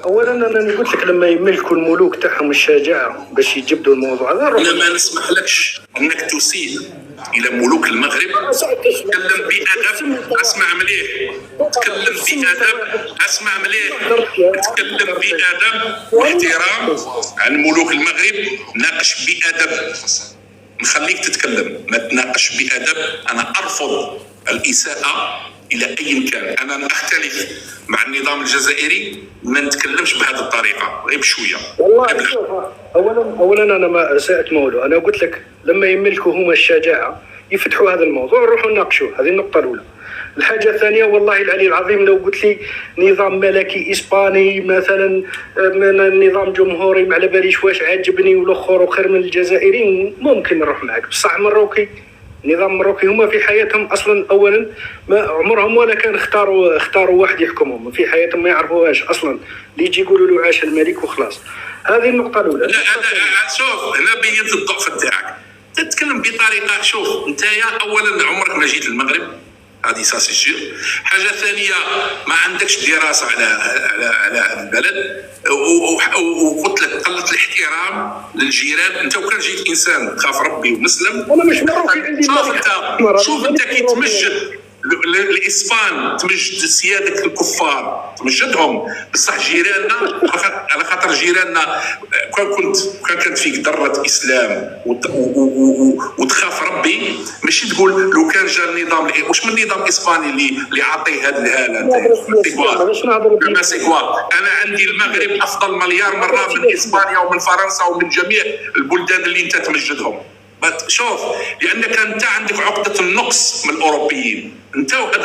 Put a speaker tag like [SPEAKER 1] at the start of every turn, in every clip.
[SPEAKER 1] اولا انا قلت لك لما يملكوا الملوك تاعهم الشجاعه باش يجبدوا الموضوع هذا،
[SPEAKER 2] انا ما نسمحلكش انك تسيء الى ملوك المغرب. تكلم بادب، اسمع مليح. تكلم بادب، اسمع مليح. تكلم بادب واحترام عن ملوك المغرب. ناقش بادب. نخليك تتكلم، ما تناقش بادب. انا ارفض الاساءه الى اي مكان. انا اختلف مع النظام الجزائري، ما نتكلمش بهذه الطريقه، غير بشويه.
[SPEAKER 1] والله اولا انا ما اسأت مولو. انا قلت لك لما يملكوا هما الشجاعه يفتحوا هذا الموضوع ونروحوا نناقشوه. هذه النقطه الاولى. الحاجه الثانيه، والله العلي العظيم لو قلت لي نظام ملكي اسباني مثلا من نظام جمهوري ما على باليش واش عاجبني والاخر وخير من الجزائري، ممكن نروح معك. بصح مروكي، نظام مروكي هما في حياتهم اصلا اولا ما عمرهم ولا كان اختاروا واحد يحكمهم في حياتهم، ما يعرفوهاش اصلا. اللي يجي يقولوا له عاش الملك وخلاص. هذه النقطه الاولى.
[SPEAKER 2] لا شوف، هنا بينت الضعف تاعك. تتكلم بطريقه، شوف انت اولا عمرك ما جيت للمغرب، هذه ساسي شيء. حاجه ثانيه، ما عندكش دراسه على هذا البلد، وقلت لك قله الاحترام للجيران. انت وكان جيت انسان تخاف ربي ومسلم.
[SPEAKER 1] انا مش مروكي عندي.
[SPEAKER 2] شوف انت كي تمجد الاسبان، تمجد سيادة الكفار، تمجدهم. بصح جيراننا، على خاطر جيراننا كانت فيك ذره اسلام وتخاف ربي. ماشي تقول لو كان جا النظام، واش من نظام اسباني اللي عاطيه هذه الهاله. انا عندي المغرب افضل مليار مره من اسبانيا ومن فرنسا ومن جميع البلدان اللي انت تمجدهم. شوف، لانك انت عندك عقده النقص من الاوروبيين، انت وهذا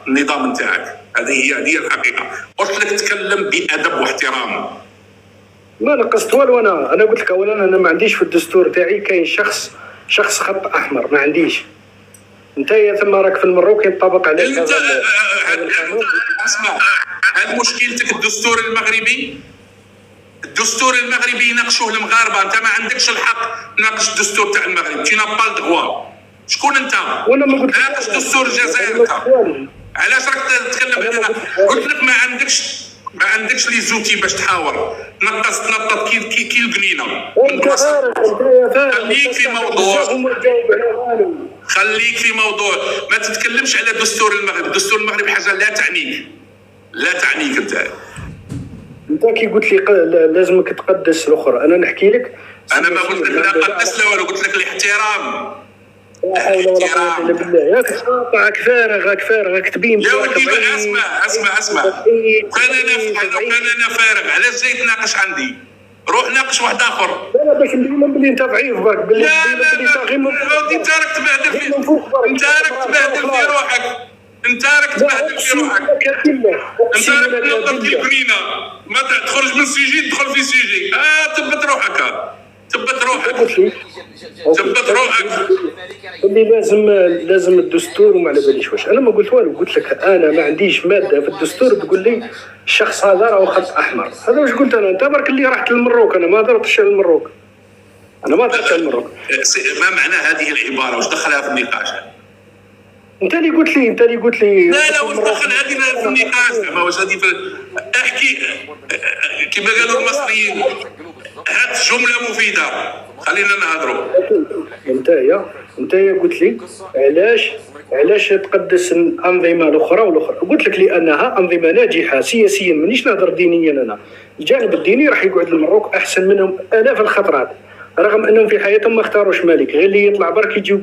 [SPEAKER 2] النظام نتاعك. هذه هي الحقيقه. قلت لك تكلم بادب واحترام.
[SPEAKER 1] ما نقصت والو. انا قلت لك اولا انا ما عنديش في الدستور تاعي كاين شخص خط احمر، ما عنديش. انت ثم راك في المروك ينطبق عليك
[SPEAKER 2] انت اسمع، هذه مشكلتك. الدستور المغربي يناقشوه المغاربه. انت ما عندكش الحق تناقش الدستور تاع المغرب. تي نابال دغوا. شكون انت؟ ناقش دستور الجزائر. انت علاش راك تتكلم هنا؟ قلت لك ما عندكش لي زوتي باش تحاور. تنطط كي القنينه. خليك في موضوع. ما تتكلمش على دستور المغرب. دستور المغرب حاجه لا تعنيك انت
[SPEAKER 1] كي قلت لي لازمك تقدس الاخرى. انا نحكي لك،
[SPEAKER 2] انا ما قلت لك لا قدس لا والو. قلت لك الاحترام.
[SPEAKER 1] لا حول ولا قوه الا بالله. ياك قاطعك فارغ تبين.
[SPEAKER 2] يا ودي اسمع. كان انا فارغ، علاش جاي تناقش عندي؟ روح ناقش واحد اخر.
[SPEAKER 1] لا باش نبين بلي انت ضعيف برك.
[SPEAKER 2] لا انت راك تبهدل في روحك. انت راك تنطط في القرينه. ما تخرج من سيجي تدخل في سيجي. تبت روحك.
[SPEAKER 1] اللي لازم الدستور وما على باليش واش. انا ما قلت والو. قلت لك انا ما عنديش ماده في الدستور تقول لي الشخص هذا راهو خط احمر. هذا واش قلت انا. انت برك اللي رحت للمروك. انا ما درتش على المروك.
[SPEAKER 2] ما معنى هذه العباره؟ واش دخلها في النقاش؟
[SPEAKER 1] انت اللي قلت لي
[SPEAKER 2] لا واش دخل هذه في النقاش؟ ما واش هذه احكي كما قالوا المصريين. هات جمله مفيده خلينا نهضروا. انت قلت لي علاش تقدس الانظمه الاخرى قلت لك لانها انظمه ناجحه سياسيا. مانيش نهضر دينيا. انا الجانب الديني راح يقعد المروك احسن منهم الاف الخطرات، رغم انهم في حياتهم ما اختاروش ملك. غير اللي يطلع برك يجي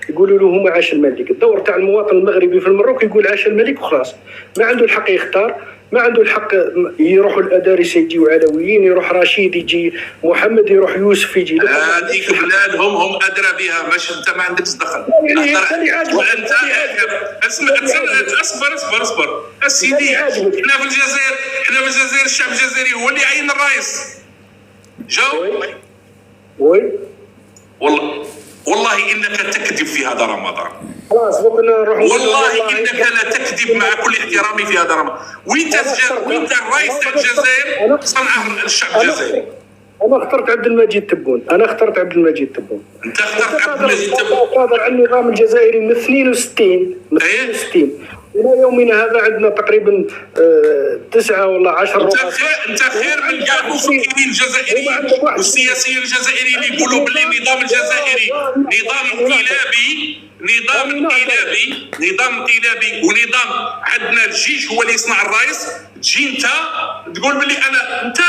[SPEAKER 2] يقولوا له هما عاش الملك. الدور تاع المواطن المغربي في المروك يقول عاش الملك وخلاص. ما عنده الحق يختار، ما عنده الحق. يروحوا الادارس يجيو علويين، يروح رشيد يجي محمد، يروح يوسف يجي. هذيك البلاد هم ادرى بها. ماشي انت ما عندكش دخل. وانت اسمع. اصبر السيدي. احنا في الجزائر الشعب الجزائري هو اللي يعين الرئيس. جاوب. والله انك تكذب في هذا رمضان.
[SPEAKER 1] خلاص
[SPEAKER 2] والله انك لا تكذب مع كل احترامي في هذا رمضان. وانت الرئيس تاع الجزائر صنعه الشعب الجزائري.
[SPEAKER 1] انا اخترت عبد المجيد تبون.
[SPEAKER 2] انت اخترت عبد المجيد تبون.
[SPEAKER 1] صادر عن النظام الجزائري من 62. الى يومنا هذا عندنا تقريبا 9 ولا 10
[SPEAKER 2] انت خير من كاع المفكرين الجزائريين والسياسيين الجزائريين اللي يقولوا باللي النظام الجزائري نظام انقلابي ونظام عندنا الجيش هو اللي يصنع الرئيس. تجي انت تقول باللي انت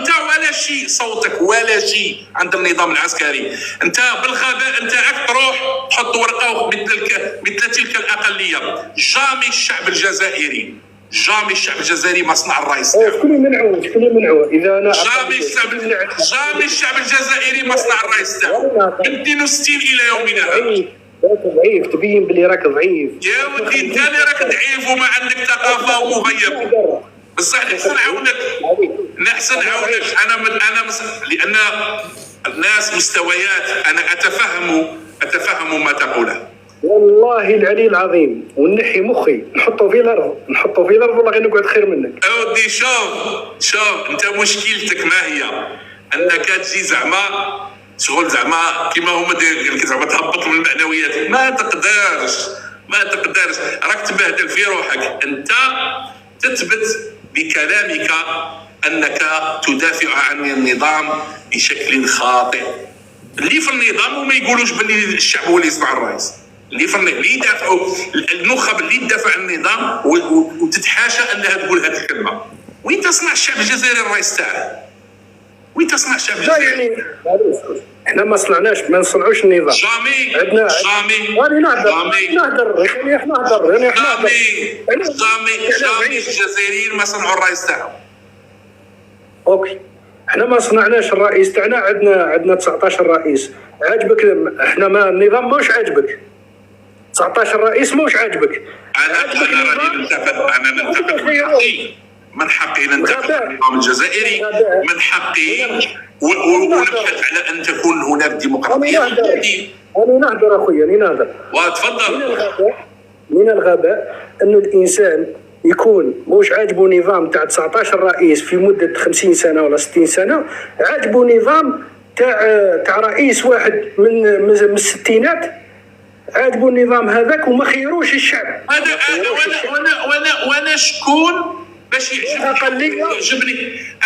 [SPEAKER 2] ولا شيء، صوتك ولا شيء عند النظام العسكري. انت بالغباء نتاعك تروح تحط ورقه مثل تلك الاقليه. جامي الشعب الجزائري ما صنع الرئيس.
[SPEAKER 1] شكون يمنعوه اذا انا
[SPEAKER 2] جامي الشعب الجزائري ما صنع الرئيس تاعو من 62 الى يومنا هذا.
[SPEAKER 1] ضعيف، تبين بلي راك ضعيف
[SPEAKER 2] يا ودي انت اللي راك ضعيف وما عندك ثقافه ومغيب. بصح نحسن عاونك لان الناس مستويات. انا اتفهم ما تقوله
[SPEAKER 1] والله العلي العظيم، ونحي مخي نحطه في الارض والله غير نقعد خير منك.
[SPEAKER 2] اودي شوف انت مشكلتك ما هي؟ انك تجي زعما شغل زعما كيما هما قال لك زعما تهبط من المعنويات. ما تقدرش راك تبهدل في روحك. انت تثبت بكلامك انك تدافع عن النظام بشكل خاطئ. اللي في النظام وما يقولوش باللي الشعب هو اللي يصنع الرئيس. اللي يدافعوا النخب اللي تدافع عن النظام وتتحاشى انها تقول هذه الكلمه. وين تصنع الشعب الجزائري الرئيس تاعه؟ وين تصنع الشعب الجزائري؟
[SPEAKER 1] يعني احنا ما نصنعوش النظام.
[SPEAKER 2] جامي الجزائريين ما صنعوا الرئيس تاعهم.
[SPEAKER 1] اوكي، احنا ما صنعناش الرئيس تاعنا. عندنا 19 رئيس. عاجبك؟ احنا ما النظام موش عاجبك. 19 رئيس موش عاجبك.
[SPEAKER 2] انا راني ننتقد من حقي ننتقد النظام الجزائري، من حقي ونبحث على ان تكون هناك ديمقراطيه.
[SPEAKER 1] انا نهضر اخويا،
[SPEAKER 2] وتفضل.
[SPEAKER 1] من الغباء انه الانسان يكون موش عاجبه نظام تاع 19 رئيس في مده 50 سنه ولا 60 سنه، عاجبه نظام تاع رئيس واحد من الستينات، عاجبه النظام هذاك وما خيروش الشعب.
[SPEAKER 2] هذا وانا شكون باش يعجبني؟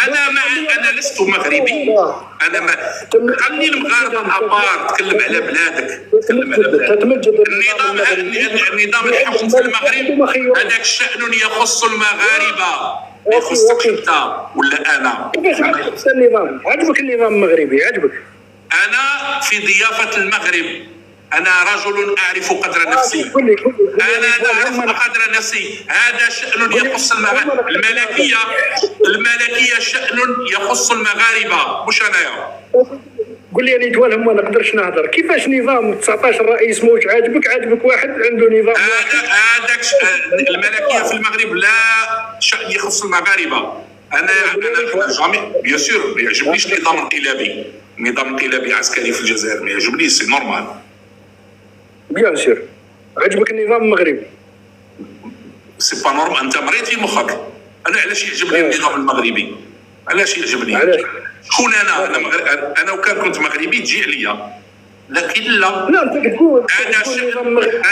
[SPEAKER 2] انا لست مغربي. انا ما خلي المغاربه ابار. تكلم على بلادك. النظام الحكم في المغرب هذاك شأن يخص المغاربه، ما يخصك انت ولا انا.
[SPEAKER 1] النظام عجبك؟ النظام المغربي عجبك؟
[SPEAKER 2] انا في ضيافه المغرب. أنا رجل أعرف قدر نفسي. أنا أعرف قدر نفسي. هذا شأن يخص المغاربة. الملكية شأن يخص المغاربة مش أنايا.
[SPEAKER 1] قول لي أنا توالهم ما نقدرش نهضر. كيفاش نظام 19 رئيس موش عاجبك واحد عنده نظام؟
[SPEAKER 2] هذاك الملكية في المغرب لا شأن يخص المغاربة. أنا جامي بيان سور ما يعجبنيش النظام الانقلابي عسكري في الجزائر. ما يعجبنيش، سي نورمال.
[SPEAKER 1] بيان سور عجبك النظام المغربي؟
[SPEAKER 2] سي با نورمال. انت مريت في مخك. انا علاش يعجبني النظام المغربي؟ علاش يعجبني؟ شكون انا وكان كنت مغربي تجي عليا، لكن لا
[SPEAKER 1] انت تقول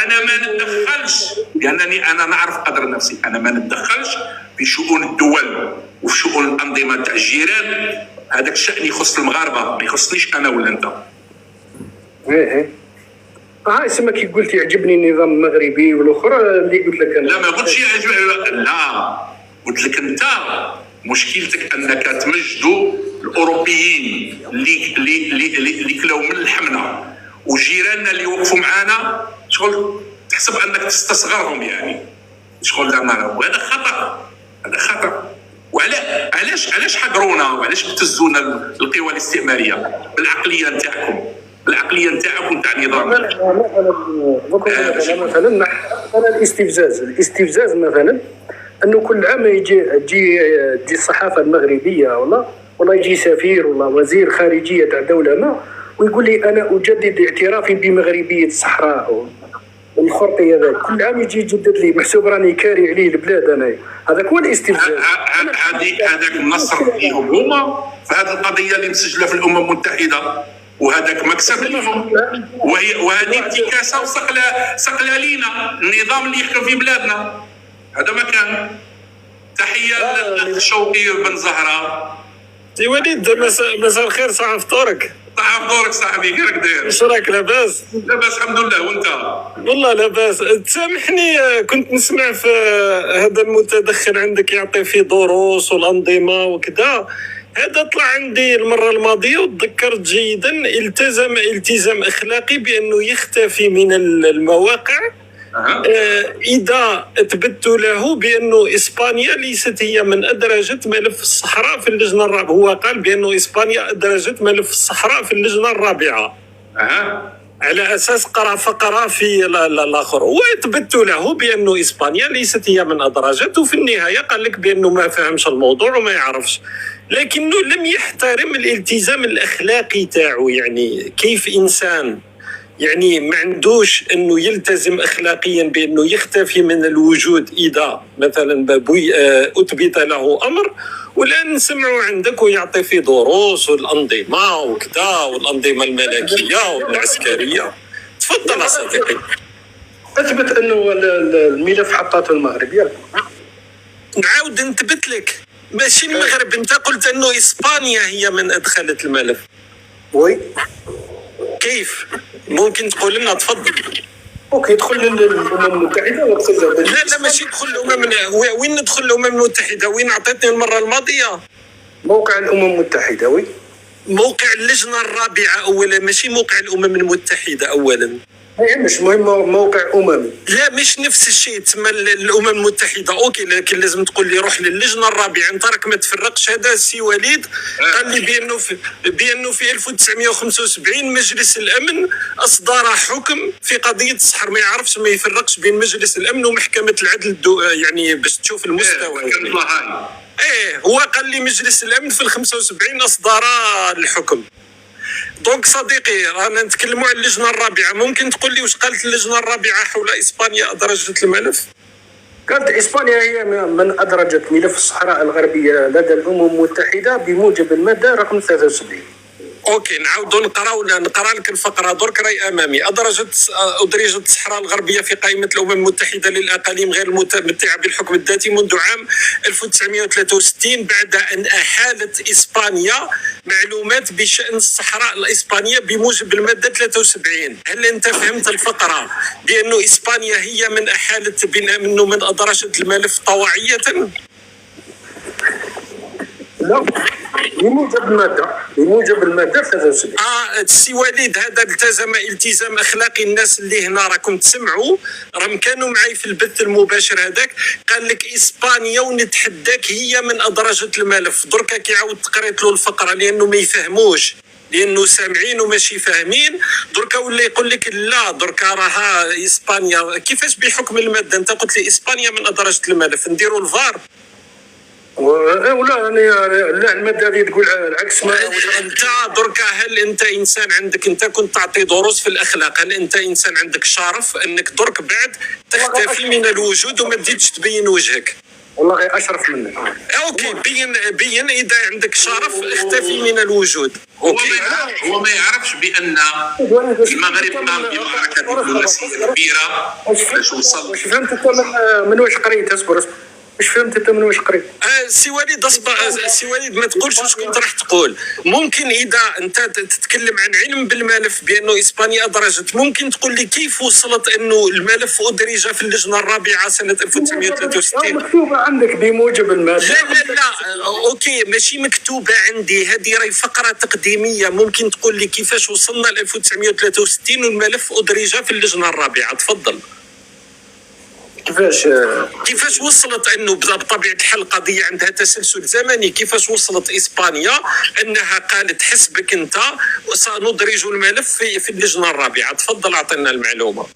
[SPEAKER 2] انا ما نتدخلش لانني انا نعرف قدر نفسي. انا ما نتدخلش في شؤون الدول وفي شؤون الانظمه تاع الجيران. هذاك الشأن يخص المغاربه، ما يخصنيش انا ولا انت.
[SPEAKER 1] اسمع كي قلت يعجبني النظام المغربي والاخرى اللي قلت لك انا.
[SPEAKER 2] لا ما قلتش يعجبني. لا قلت لك انت مشكلتك انك تمجدوا الاوروبيين اللي كلاو من الحمنه وجيراننا اللي وقفوا معانا. شغل تحسب انك تستصغرهم يعني. شغل وهذا خطا. وعلاش حقرونا وعلاش ابتزونا القوى الاستعماريه بالعقليه نتاعكم، بالعقليه نتاعكم تاع النظام.
[SPEAKER 1] مثلا الاستفزاز مثلا انه كل عام تجي الصحافه المغربيه ولا يجي سفير ولا وزير خارجيه تاع دوله ما ويقول لي انا اجدد اعترافي بمغربيه الصحراء والخرطي. هذا كل عام يجي يجدد لي، محسوب راني كاري عليه البلاد. انا هذاك هو الاستفزاز.
[SPEAKER 2] هذاك النصر ليهم هما في هذه القضيه اللي مسجله في الامم المتحده، وهذاك مكسب لهم. وهذه انتكاسه وصقله لينا النظام اللي يحكم في بلادنا. هذا ما كان. تحيه للشوقي بن زهره.
[SPEAKER 3] سي وليد مساء الخير، صحة فطورك.
[SPEAKER 2] صحة فطورك صاحبي، كي راك داير؟
[SPEAKER 3] واش راك لاباس؟
[SPEAKER 2] لاباس الحمد لله، وانت؟
[SPEAKER 3] والله لاباس. تسامحني كنت نسمع في هذا المتدخل عندك يعطي في دروس والأنظمة وكذا، هذا طلع عندي المرة الماضية وتذكرت جيدا، التزم التزام أخلاقي بأنه يختفي من المواقع إذا أثبت له بأنه إسبانيا ليست هي من أدرجت ملف الصحراء في اللجنة الرابعة. هو قال بأنه إسبانيا أدرجت ملف الصحراء في اللجنة الرابعة على أساس قرأ فقرة في الآخر، وأثبت له بأنه إسبانيا ليست هي من أدرجت، وفي النهاية قال لك بأنه ما فهمش الموضوع وما يعرفش، لكنه لم يحترم الالتزام الأخلاقي تاعو. يعني كيف إنسان يعني ما عندوش انه يلتزم اخلاقيا بانه يختفي من الوجود اذا مثلا اثبت له امر، والان نسمعوا عندك ويعطي في دروس والانظمه وكذا والانظمه الملكيه والعسكريه. تفضل يا صديقي.
[SPEAKER 1] اثبت انه الملف حطاته المغرب. يلا
[SPEAKER 3] نعاود نثبت لك، ماشي المغرب. انت قلت انه اسبانيا هي من ادخلت الملف.
[SPEAKER 1] وي
[SPEAKER 3] كيف؟ ممكن تقول لنا؟ تفضل.
[SPEAKER 1] اوكي، يدخل للامم المتحده
[SPEAKER 3] لا ماشي يدخل الامم. وين ندخل الامم المتحده؟ وين اعطيتني المره الماضيه؟
[SPEAKER 1] موقع الامم المتحده. وي
[SPEAKER 3] موقع اللجنه الرابعه اولا، ماشي موقع الامم المتحده اولا.
[SPEAKER 1] مش مهم، موقع اممي.
[SPEAKER 3] لا مش نفس الشيء، تسمى الامم المتحده اوكي، لكن لازم تقول لي روح للجنه الرابعه. انت راك ما تفرقش. هذا السي وليد قال لي بانه في 1975 مجلس الامن اصدر حكم في قضيه الصحر. ما يعرفش، ما يفرقش بين مجلس الامن ومحكمه العدل يعني باش تشوف المستوى. هو قال لي مجلس الامن في 75 اصدر الحكم. دونك صديقي رانا نتكلموا عن اللجنه الرابعه. ممكن تقول لي واش قالت اللجنه الرابعه حول اسبانيا ادرجت الملف؟
[SPEAKER 1] قالت اسبانيا هي من ادرجت ملف الصحراء الغربيه لدى الامم المتحده بموجب الماده رقم 73.
[SPEAKER 3] اوكي، نعاودوا نقرا لك الفقره درك راي امامي. ادرجت الصحراء الغربيه في قائمه الامم المتحده للاقاليم غير المتمتعه بالحكم الذاتي منذ عام 1963 بعد ان احالت اسبانيا معلومات بشان الصحراء الاسبانيه بموجب الماده 73. هل انت فهمت الفقره بانه اسبانيا هي من احالت بانه من ادرجت الملف طوعيه؟
[SPEAKER 1] لا، بموجب الماده 73.
[SPEAKER 3] السي وليد هذا التزم التزام اخلاقي. الناس اللي هنا راكم تسمعوا راهم كانوا معي في البث المباشر هذاك. قال لك اسبانيا ونتحداك هي من ادرجت الملف. دركا كي عاود قريت له الفقره لانه ما يفهموش، لانه سامعين وماشي فاهمين. دركا ولا يقول لك لا دركا راها اسبانيا كيفاش بحكم الماده. انت قلت لي اسبانيا من ادرجت الملف، نديروا الفار
[SPEAKER 1] ولا لا الماده هذه تقول العكس. ما
[SPEAKER 3] انت دركا هل انت انسان عندك، انت كنت تعطي دروس في الاخلاق، هل انت انسان عندك شرف انك درك بعد تختفي من الوجود وما تزيدش تبين وجهك؟
[SPEAKER 1] والله اشرف منك.
[SPEAKER 3] اوكي، بين اذا عندك شرف اختفي من الوجود.
[SPEAKER 2] هو ما يعرفش بان المغرب قام بمعركه دبلوماسيه كبيره باش وصل.
[SPEAKER 1] واش فهمت انت من واش قريت؟ اصبر مش فهمت انت من واش قريت.
[SPEAKER 3] سي وليد سي وليد ما تقولش واش كنت راح تقول. ممكن اذا انت تتكلم عن علم بالملف بانه اسبانيا ادرجت، ممكن تقول لي كيف وصلت انه الملف ادرج في اللجنه الرابعه سنه 1963؟
[SPEAKER 1] مكتوبه عندك بموجب الماده.
[SPEAKER 3] لا اوكي ماشي مكتوبه عندي، هذه راهي فقره تقديميه. ممكن تقول لي كيفاش وصلنا ل 1963 والملف ادرج في اللجنه الرابعه؟ تفضل. كيفاش وصلت انه بطبيعه الحال القضيه عندها تسلسل زمني؟ كيفاش وصلت اسبانيا انها قالت حسبك انت وسندرج الملف في اللجنه الرابعه؟ تفضل اعطينا المعلومه.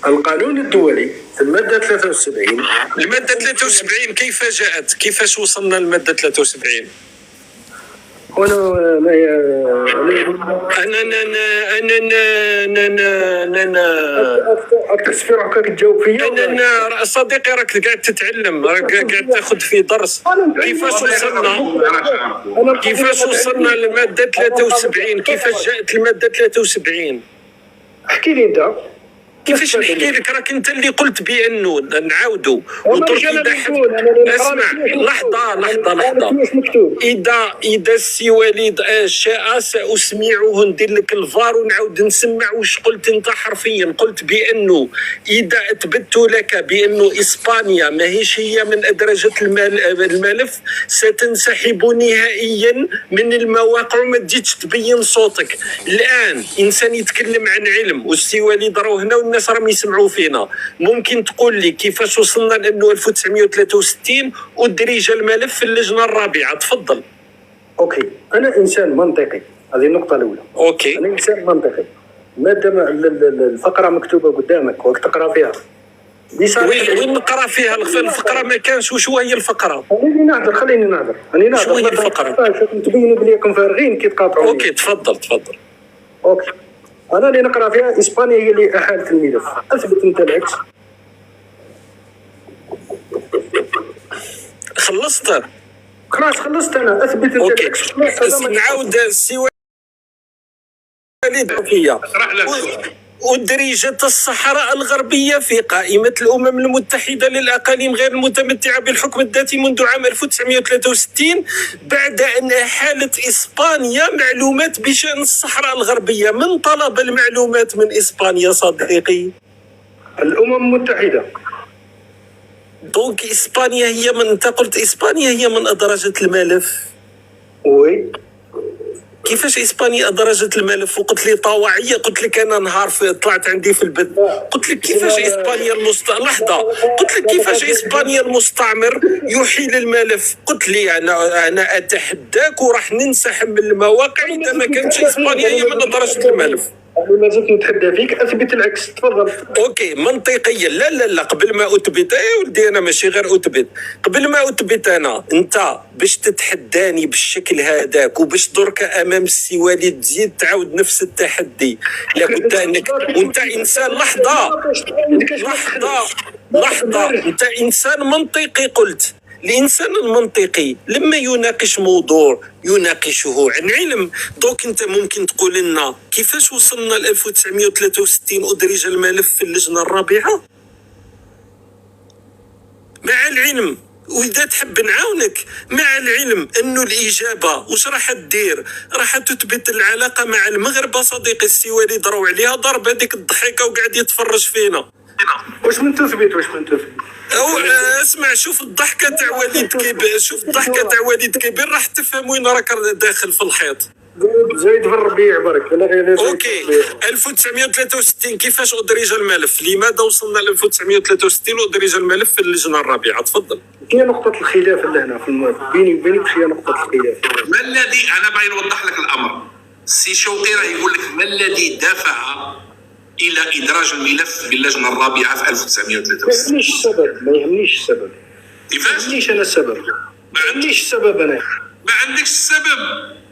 [SPEAKER 1] القانون الدولي في الماده 73.
[SPEAKER 3] الماده 73 كيف جاءت؟ كيفاش وصلنا للماده 73؟
[SPEAKER 1] تجاوب فيا.
[SPEAKER 3] انا صديقي راك قاعد تتعلم، راك قاعد تاخذ في درس. كيفاش وصلنا للماده 73؟ كيفاش جاءت الماده 73؟
[SPEAKER 1] احكي لي انت.
[SPEAKER 3] كيفاش نحكي لك؟ راك انت اللي قلت بانه نعاودوا
[SPEAKER 1] وتركيا
[SPEAKER 3] اسمع لحظه اذا السي وليد شاء ساسمعه، ندير لك الفار ونعاود نسمع واش قلت انت حرفيا. قلت بانه اذا اثبت لك بانه اسبانيا ماهيش هي من ادرجه الملف ستنسحب نهائيا من المواقع وما تجيش تبين صوتك. الان انسان يتكلم عن علم والسي وليد راهو هنا والناس راهم يسمعوا فينا، ممكن تقول لي كيفاش وصلنا لانه 1963 ادرج الملف في اللجنه الرابعه؟ تفضل.
[SPEAKER 1] اوكي، انا انسان منطقي، هذه النقطه الاولى.
[SPEAKER 3] اوكي،
[SPEAKER 1] انا انسان منطقي، مادام الفقره مكتوبه قدامك وقت تقرا فيها
[SPEAKER 3] وين نقرا فيها الفقره؟ ما كانش. وشو هي الفقره؟
[SPEAKER 1] خليني نهضر
[SPEAKER 3] شو هي الفقره؟
[SPEAKER 1] تبينوا بليكم فارغين كي تقاطعوا.
[SPEAKER 3] اوكي تفضل.
[SPEAKER 1] اوكي، انا اللي نقرا فيها اسبانيا هي اللي احالت الملف. اثبت انت العكس.
[SPEAKER 3] خلصت؟
[SPEAKER 1] خلاص خلصت انا. اثبت انت العكس.
[SPEAKER 3] نعاود السي وليد فيا. أدرجت الصحراء الغربية في قائمة الأمم المتحدة للأقاليم غير المتمتعة بالحكم الذاتي منذ عام 1963 بعد أن أحالت إسبانيا معلومات بشأن الصحراء الغربية. من طلب المعلومات من إسبانيا صديقي؟
[SPEAKER 1] الأمم المتحدة.
[SPEAKER 3] دونك إسبانيا هي من، أنت قلت إسبانيا هي من أدرجت الملف.
[SPEAKER 1] وي،
[SPEAKER 3] كيفاش اسبانيا ادرجت الملف؟ وقلت لي طواعيه. قلت لك انا نهار طلعت عندي في البث قلت لك كيفاش اسبانيا لحظه، قلت لك كيفاش اسبانيا المستعمر يحيل الملف؟ قلت لي انا اتحداك وراح ننسحب من المواقع اذا ما كانتش اسبانيا هي من ادرجت الملف.
[SPEAKER 1] أنا ما زلت نتحدى فيك. اثبت العكس. تفضل.
[SPEAKER 3] اوكي، منطقيا. لا قبل ما اثبت يا ولدي، انا ماشي غير اثبت، قبل ما اثبت انا انت باش تتحداني بالشكل هذاك وباش درك امام السي وليد تزيد تعاود نفس التحدي، لابد انك وانت انسان لحظه انت انسان منطقي. قلت الإنسان المنطقي لما يناقش موضوع يناقشه عن علم. دوك أنت ممكن تقول لنا كيفاش وصلنا ل 1963 أدرج الملف في اللجنة الرابعة مع العلم، وإذا تحب نعاونك مع العلم أنه الإجابة وش راح تدير؟ راح تثبت العلاقة مع المغرب صديقي السي وليد، راهو عليها ضرب هذيك الضحكة وقاعد يتفرج فينا.
[SPEAKER 1] واش من تثبت؟
[SPEAKER 3] أو اسمع، شوف الضحكة تاع وليد كبير راح تفهم وين راك داخل في الخيط.
[SPEAKER 1] زايد في الربيع برك.
[SPEAKER 3] اوكي، 1963 كيفاش أدرج الملف؟ لماذا وصلنا ل 1963 وأدرج الملف في اللجنة الرابعة؟ تفضل.
[SPEAKER 1] هي نقطة الخلاف اللي هنا في بيني وبينك، هي نقطة الخلاف.
[SPEAKER 2] ما الذي، أنا باغي نوضح لك الأمر. السي شوقي راه يقول لك ما الذي دفع الى ادراج الملف باللجنه الرابعه في 1963.
[SPEAKER 1] ما يهمنيش السبب.
[SPEAKER 2] كيفاش؟
[SPEAKER 1] ما يهمنيش انا السبب. ما عنديش السبب انا.
[SPEAKER 2] ما عندكش السبب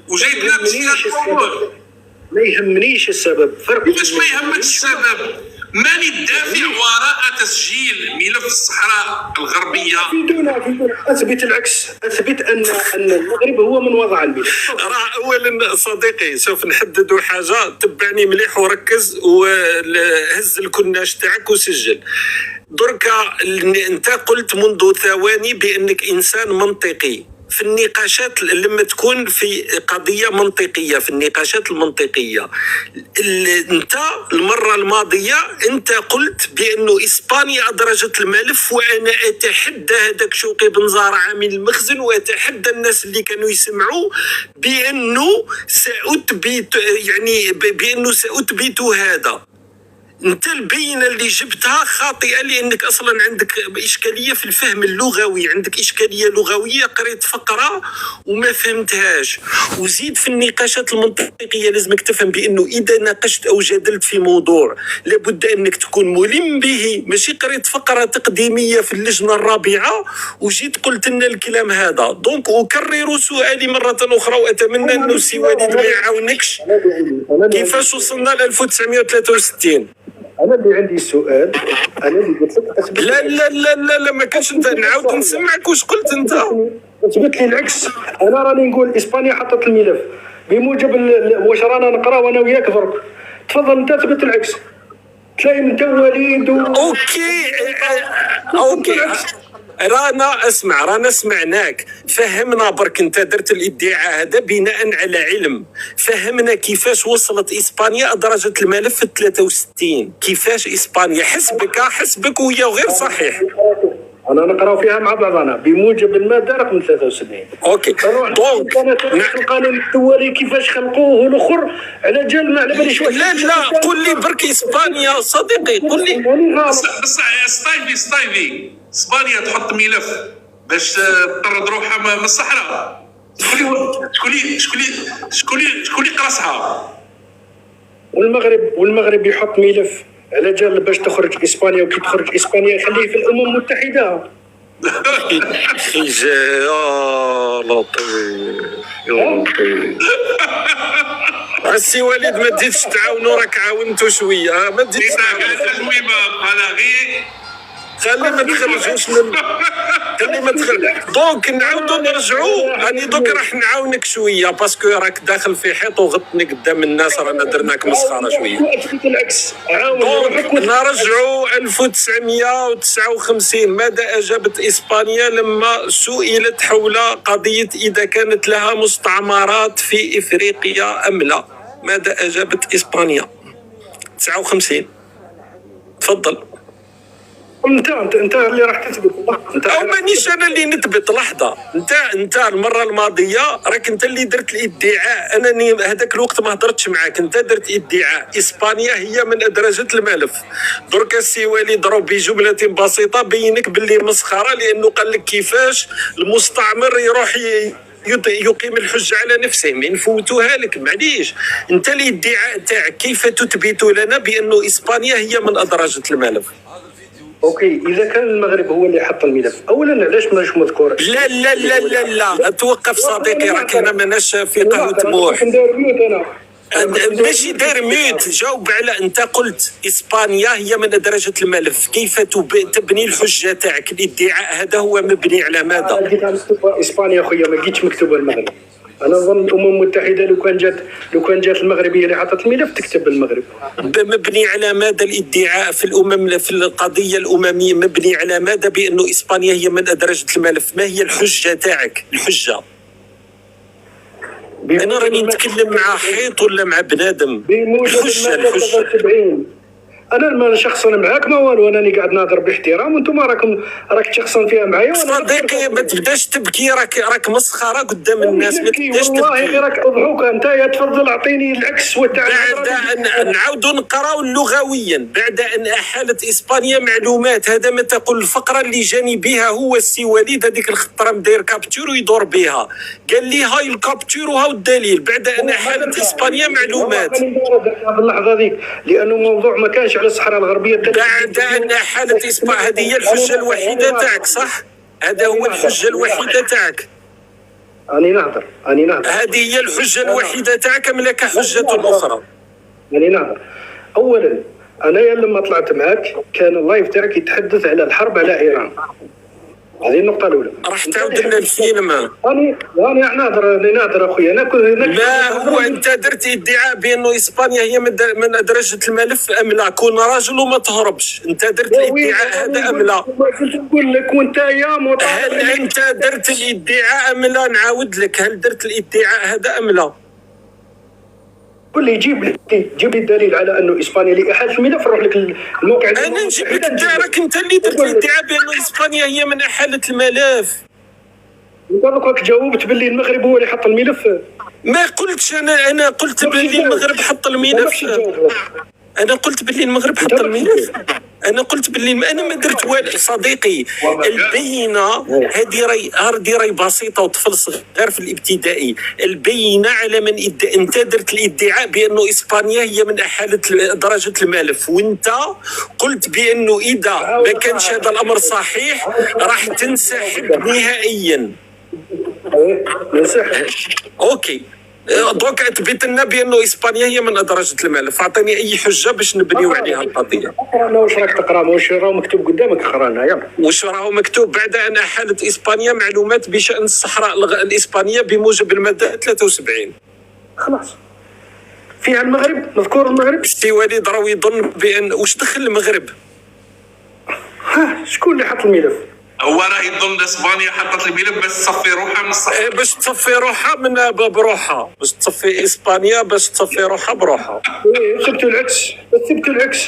[SPEAKER 2] وجايب لنا
[SPEAKER 1] السبب. ما يهمنيش السبب. فرق.
[SPEAKER 2] كيفاش ما يهمك السبب؟ من الدافع وراء تسجيل ملف الصحراء الغربيه؟
[SPEAKER 1] اثبت العكس. اثبت ان المغرب هو من وضع الملف.
[SPEAKER 3] راه اولا صديقي شوف، نحددوا حاجه، تبعني مليح وركز وهز الكناش تاعك وسجل. دركا انت قلت منذ ثواني بانك انسان منطقي في النقاشات. لما تكون في قضية منطقية في النقاشات المنطقية، انت المرة الماضية انت قلت بانه اسبانيا ادرجت الملف، وانا اتحدى هذاك شوقي بن زهرة عامل المخزن واتحدى الناس اللي كانوا يسمعوا بانه ساثبت هذا. انت البينه اللي جبتها خاطئه لانك اصلا عندك اشكاليه في الفهم اللغوي، عندك اشكاليه لغويه، قريت فقره وما فهمتهاش. وزيد في النقاشات المنطقيه لازمك تفهم بانه اذا ناقشت او جادلت في موضوع لابد انك تكون ملم به، ماشي قريت فقره تقديميه في اللجنه الرابعه وجيت قلت لنا الكلام هذا. دونك اكرر سؤالي مره اخرى واتمنى انه السي وليد ما يعاونكش. كيفاش وصلنا ل 1963؟
[SPEAKER 1] انا اللي عندي السؤال، انا اللي قلت لك
[SPEAKER 3] لا ما كانش. انت نعاود نسمعك واش قلت انت.
[SPEAKER 1] اثبت لي العكس. انا راني نقول اسبانيا حطت الملف بموجب واش رانا نقرا وانا وياك درك. تفضل انت اثبت العكس. تلاقي انت وليد
[SPEAKER 3] اوكي رانا سمعناك. فهمنا برك، انت درت الادعاء هذا بناء على علم. فهمنا كيفاش وصلت اسبانيا درجة الملف 63. كيفاش اسبانيا حسبك وهي غير صحيح.
[SPEAKER 1] انا نقراو فيها مع بعضنا بموجب الماده رقم 73.
[SPEAKER 3] اوكي
[SPEAKER 1] دونك القانون الدولي كيفاش خلقوه والاخر على جال ما على باليش.
[SPEAKER 3] لا قول لي برك اسبانيا صديقي، قول لي.
[SPEAKER 2] بصح ستايفي اسبانيا تحط ملف باش تطرد روحها من الصحراء. شكون اللي قرصها؟
[SPEAKER 1] والمغرب يحط ملف على جال باش تخرج اسبانيا، وكي تخرج اسبانيا يخليه في الامم المتحده.
[SPEAKER 3] يا لطيف السي وليد، ما تزيدش تعاونوا، راك عاونتوا شويه. ما تزيدش
[SPEAKER 2] تعاونوا
[SPEAKER 3] خلي ما تخرجوش خلي ما تخرج. دونك نعاودوا نرجعوا. راني دوك راح نعاونك شويه باسكو راك داخل في حيط وغطني قدام الناس. رانا درناك مسخره شويه. دونك نرجعوا 1959. ماذا اجابت اسبانيا لما سئلت حول قضيه اذا كانت لها مستعمرات في افريقيا ام لا؟ ماذا اجابت اسبانيا 59؟ تفضل.
[SPEAKER 1] انت اللي راح تثبت.
[SPEAKER 3] او مانيش انا اللي نثبت. لحظه، انت المره الماضيه راك انت اللي درت الادعاء. انني هذاك الوقت ما هضرتش معاك. انت درت ادعاء اسبانيا هي من ادرجت الملف. درك السي وليد ضرب بجمله بسيطه بينك باللي مسخره، لانه قال لك كيفاش المستعمر يروح يقيم الحجة على نفسه. ما نفوتوها لك معليش. انت الادعاء تاعك كيف تثبت لنا بانه اسبانيا هي من ادرجت الملف؟
[SPEAKER 1] اوكي، اذا كان المغرب هو اللي حط الملف، اولا علاش ماش مذكور؟
[SPEAKER 3] لا لا لا لا لا توقف صديقي، راك هنا ماناش في قهوة طموح. ماشي داير ميوت. جاوب على، انت قلت اسبانيا هي من درجة الملف، كيف تبني الحجة تاعك؟ الادعاء هذا هو مبني على ماذا؟
[SPEAKER 1] اسبانيا خويا، ما لقيتش مكتوبه المغرب. انا اظن الامم المتحده لو كان جات المغربيه اللي حطت الملف تكتب المغرب.
[SPEAKER 3] مبني على ماذا الادعاء في القضيه الامميه؟ مبني على ماذا بانه اسبانيا هي من ادرجت الملف؟ ما هي الحجه تاعك؟ الحجه انا راني نتكلم مع حيط ولا مع بنادم؟ الحجه
[SPEAKER 1] انا شخصا معاك ما والو، انني قاعد ناظر باحترام وانتم راك تشخصن فيها معايا.
[SPEAKER 3] صديقي ما تبداش تبكي، راك مسخره قدام الناس. ما تبداش تبكي
[SPEAKER 1] والله غير راك اضحوك. انت يا تفضل اعطيني العكس
[SPEAKER 3] بعد ان نعاودوا نقراو لغويا. بعد ان احالت اسبانيا معلومات، هذا ما تقول. الفقره اللي جاني بها هو السي وليد هذيك الخطره مدير كابتور ويدور بها، قال لي هاي الكابتور وهاو الدليل. بعد ان احالت اسبانيا معلومات
[SPEAKER 1] في اللحظه ذيك، لانه موضوع ما كانش على الصحراء الغربيه.
[SPEAKER 3] بعد ان حالت اسبانيا، هذه هي الحجه الوحيده تاعك صح؟ هذا هو الحجه الوحيده تاعك.
[SPEAKER 1] اني نهضر
[SPEAKER 3] هذه هي الحجه الوحيده تاعك ام لك حجه اخرى؟
[SPEAKER 1] اني نهضر. اولا انا لما طلعت معك كان اللايف تاعك يتحدث على الحرب على ايران. هذه النقطة الأولى.
[SPEAKER 3] راح تعاود لنا الفيلم.
[SPEAKER 1] أنا ناظر أخويا.
[SPEAKER 3] لا هو أنت درت ادعاء بأنه إسبانيا هي من درجة الملف أم لا؟ كون راجل وما تهربش. أنت درت الادعاء هذا أم لا؟
[SPEAKER 1] نقول لك وأنت يا مطالب.
[SPEAKER 3] هل أنت درت الادعاء أم لا؟ نعاود لك، هل درت الادعاء هذا أم لا؟
[SPEAKER 1] قول لي جيب لي الدليل على انه اسبانيا اللي احالت الملف. نروح لك الموقع.
[SPEAKER 3] انا نجيب لك دارك. انت اللي درت الادعاء بانه اسبانيا هي من احالت الملف.
[SPEAKER 1] انت راك جاوبت باللي المغرب هو اللي حط الملف.
[SPEAKER 3] ما قلتش انا قلت باللي المغرب حط الملف. انا قلت باللي المغرب حط الملف. انا قلت باللي انا ما درت والو صديقي. البينه هذه راي بسيطه وطفل صغير في الابتدائي. البينه على من انت درت الادعاء بانه اسبانيا هي من احالت درجه الملف، وانت قلت بانه اذا ما كانش هذا الامر صحيح راح تنسحب نهائيا. اوكي دوك اثبت لنا بانه اسبانيا هي من درجه الملف. اعطيني اي حجه باش نبنيو عليها القضيه.
[SPEAKER 1] انا واش راك تقرا؟ واش راهو مكتوب قدامك؟ اقرانا يلا.
[SPEAKER 3] واش راهو مكتوب؟ بعد ان احالت اسبانيا معلومات بشان الصحراء الاسبانيه بموجب الماده 73.
[SPEAKER 1] خلاص فيها المغرب، مذكور المغرب.
[SPEAKER 3] السي وليد راهو يظن بان واش دخل المغرب؟
[SPEAKER 1] شكون اللي حط الملف؟
[SPEAKER 2] هو راه يظن اسبانيا حطت الملف باش تصفي روحها من الصحراء.
[SPEAKER 3] باش تصفي روحها من بروحها، باش تصفي اسبانيا باش تصفي روحها بروحها.
[SPEAKER 1] ثبتوا العكس، ثبتوا العكس.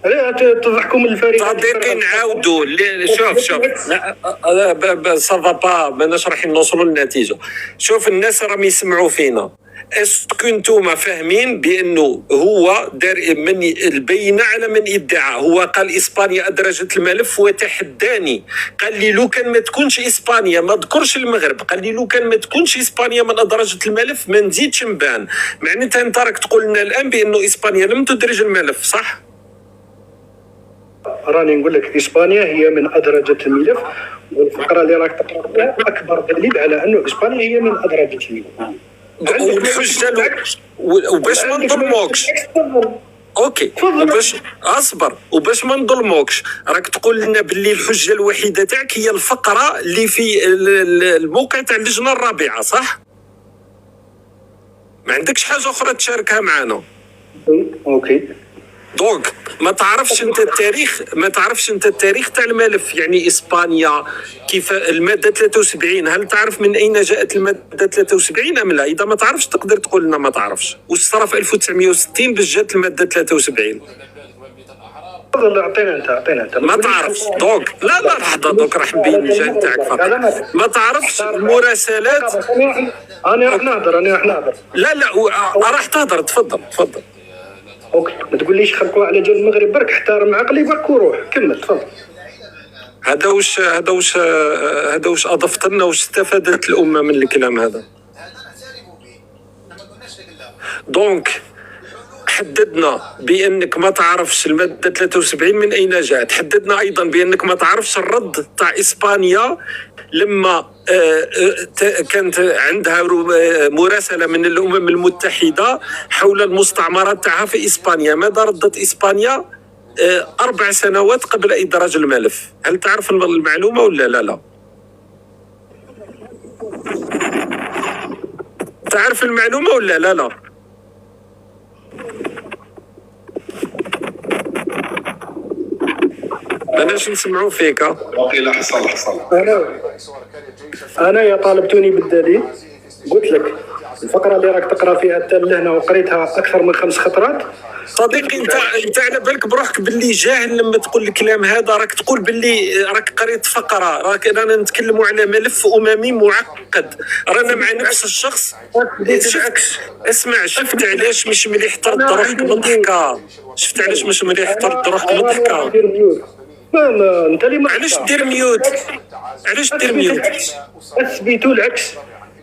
[SPEAKER 1] علاه تضحكوا من الفريق؟
[SPEAKER 3] صديقي نعاودوا شوف سافا با ماناش رايحين نوصلوا للنتيجه. شوف الناس راهم يسمعوا فينا. اسكو نتوما فاهمين بانه هو دار من البينه على من ادعى؟ هو قال اسبانيا ادرجت الملف وتحداني، قال لي لو كان ما تكونش اسبانيا، ما ذكرش المغرب، قال لي لو كان ما تكونش اسبانيا من ادرجت الملف ما نزيدش نبان. معناتها انت راك تقول لنا الان بانه اسبانيا لم تدرج الملف، صح؟
[SPEAKER 1] راني نقول لك اسبانيا هي من ادرجت الملف، والفقره اللي راك تقرا فيها اكبر دليل على انه اسبانيا هي من ادرجت الملف.
[SPEAKER 3] والحجه وباش ما نظلموكش. اوكي باش اصبر وباش ما نظلموكش، راك تقول لنا باللي الحجه الوحيده تاعك هي الفقره اللي في الموقع تاع اللجنه الرابعه، صح؟ ما عندكش حاجه اخرى تشاركها معنا؟
[SPEAKER 1] اوكي.
[SPEAKER 3] دونك ما تعرفش انت التاريخ تاع الملف، يعني اسبانيا كيف الماده 73، هل تعرف من اين جاءت الماده 73 ام لا؟ اذا ما تعرفش تقدر تقول لنا ما تعرفش. واش صرا في 1960 باش جات الماده 73؟
[SPEAKER 1] تفضل اعطينا انت
[SPEAKER 3] ما تعرفش. دونك لا لحظه، دونك راح نبين الجهه تاعك فقط. ما تعرفش المراسلات.
[SPEAKER 1] انا راح نهضر
[SPEAKER 3] لا راح تهضر. تفضل.
[SPEAKER 1] اوكي، ما تقوليش خلقوا على جال المغرب برك، احترم عقلي برك وروح كمل. تفضل.
[SPEAKER 3] هذا واش اضفت لنا؟ واش استفادت الامه من الكلام هذا؟ دونك حددنا بانك ما تعرفش الماده 73 من اين جاءت، حددنا ايضا بانك ما تعرفش الرد تاع اسبانيا لما كانت عندها مراسله من الامم المتحده حول المستعمرات تاعها في اسبانيا. ماذا ردت اسبانيا 4 سنوات قبل ادراج الملف؟ هل تعرف المعلومه ولا لا؟ تعرف المعلومه ولا لا؟ بلاش نسمعوا فيك.
[SPEAKER 2] وقيل حصل.
[SPEAKER 1] انا يا طالبتوني بالدليل، قلت لك الفقره اللي راك تقرا فيها حتى لهنا وقريتها اكثر من 5 خطرات.
[SPEAKER 3] صديقي انت على بالك بروحك باللي جاهل لما تقول الكلام هذا، راك تقول باللي راك قريت فقره، رانا نتكلموا على ملف اممي معقد، رانا مع نفس الشخص. اسمع، شفت علاش مش مليح ترد روحك من ضحكه؟ شفت علاش مش مليح ترد روحك من ضحكه؟
[SPEAKER 1] انت اللي
[SPEAKER 3] علاش دير ميوت؟
[SPEAKER 1] اثبتوا العكس.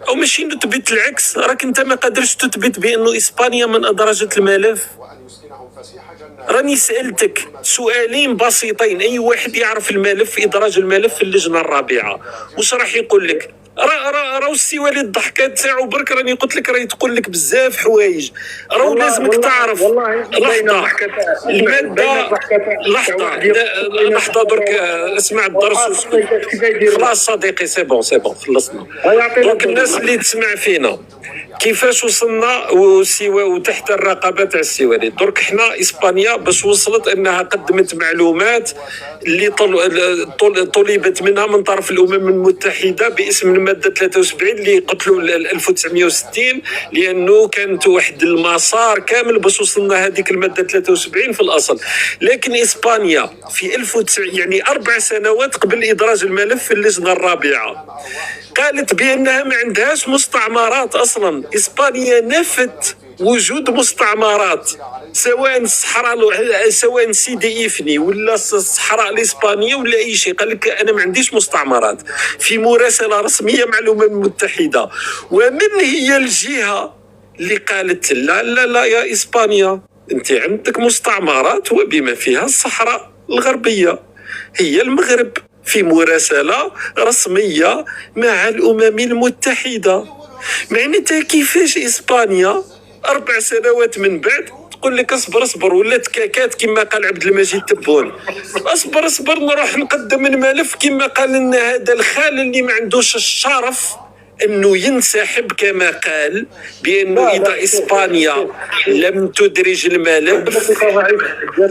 [SPEAKER 3] او ماشي نثبت العكس، راك انت ما قادرش تثبت بانه اسبانيا من ادرجت الملف. راني سالتك سؤالين بسيطين، اي واحد يعرف الملف، ادراج الملف في اللجنه الرابعه، واش راح يقول لك؟ راهو السي وليد الضحكات تاعو برك، راني قلت لك راهي تقول لك بزاف حوايج، راهو لازمك تعرف. لحظه الماده، لحظه درك اسمع الدرس. خلاص صديقي، سي بون خلصنا. دونك الناس اللي تسمع فينا كيفاش وصلنا وتحت الرقابه تاع السي وليد. درك حنا اسبانيا باش وصلت انها قدمت معلومات اللي طلبت منها من طرف الامم المتحده باسم الماده 73 اللي قتلوا 1960، لانه كانت واحد المسار كامل باش وصلنا هذيك الماده 73 في الاصل. لكن اسبانيا في يعني 4 سنوات قبل ادراج الملف في اللجنه الرابعه قالت بانها ما عندهاش مستعمرات اصلا. اسبانيا نفت وجود مستعمرات، سواء الصحراء، سواء سيدي إفني ولا الصحراء الإسبانية ولا أي شيء. قال لك أنا ما عنديش مستعمرات في مراسلة رسمية مع الأمم المتحدة. ومن هي الجهة اللي قالت لا يا إسبانيا أنت عندك مستعمرات وبما فيها الصحراء الغربية؟ هي المغرب، في مراسلة رسمية مع الأمم المتحدة. معناتها كيفاش إسبانيا 4 سنوات من بعد تقول لك اصبر ولات كاكات كما قال عبد المجيد تبون، اصبر نروح نقدم الملف كما قال لنا هذا الخال اللي ما عندوش الشرف انه ينسحب كما قال، بانه اذا اسبانيا لم تدرج الملف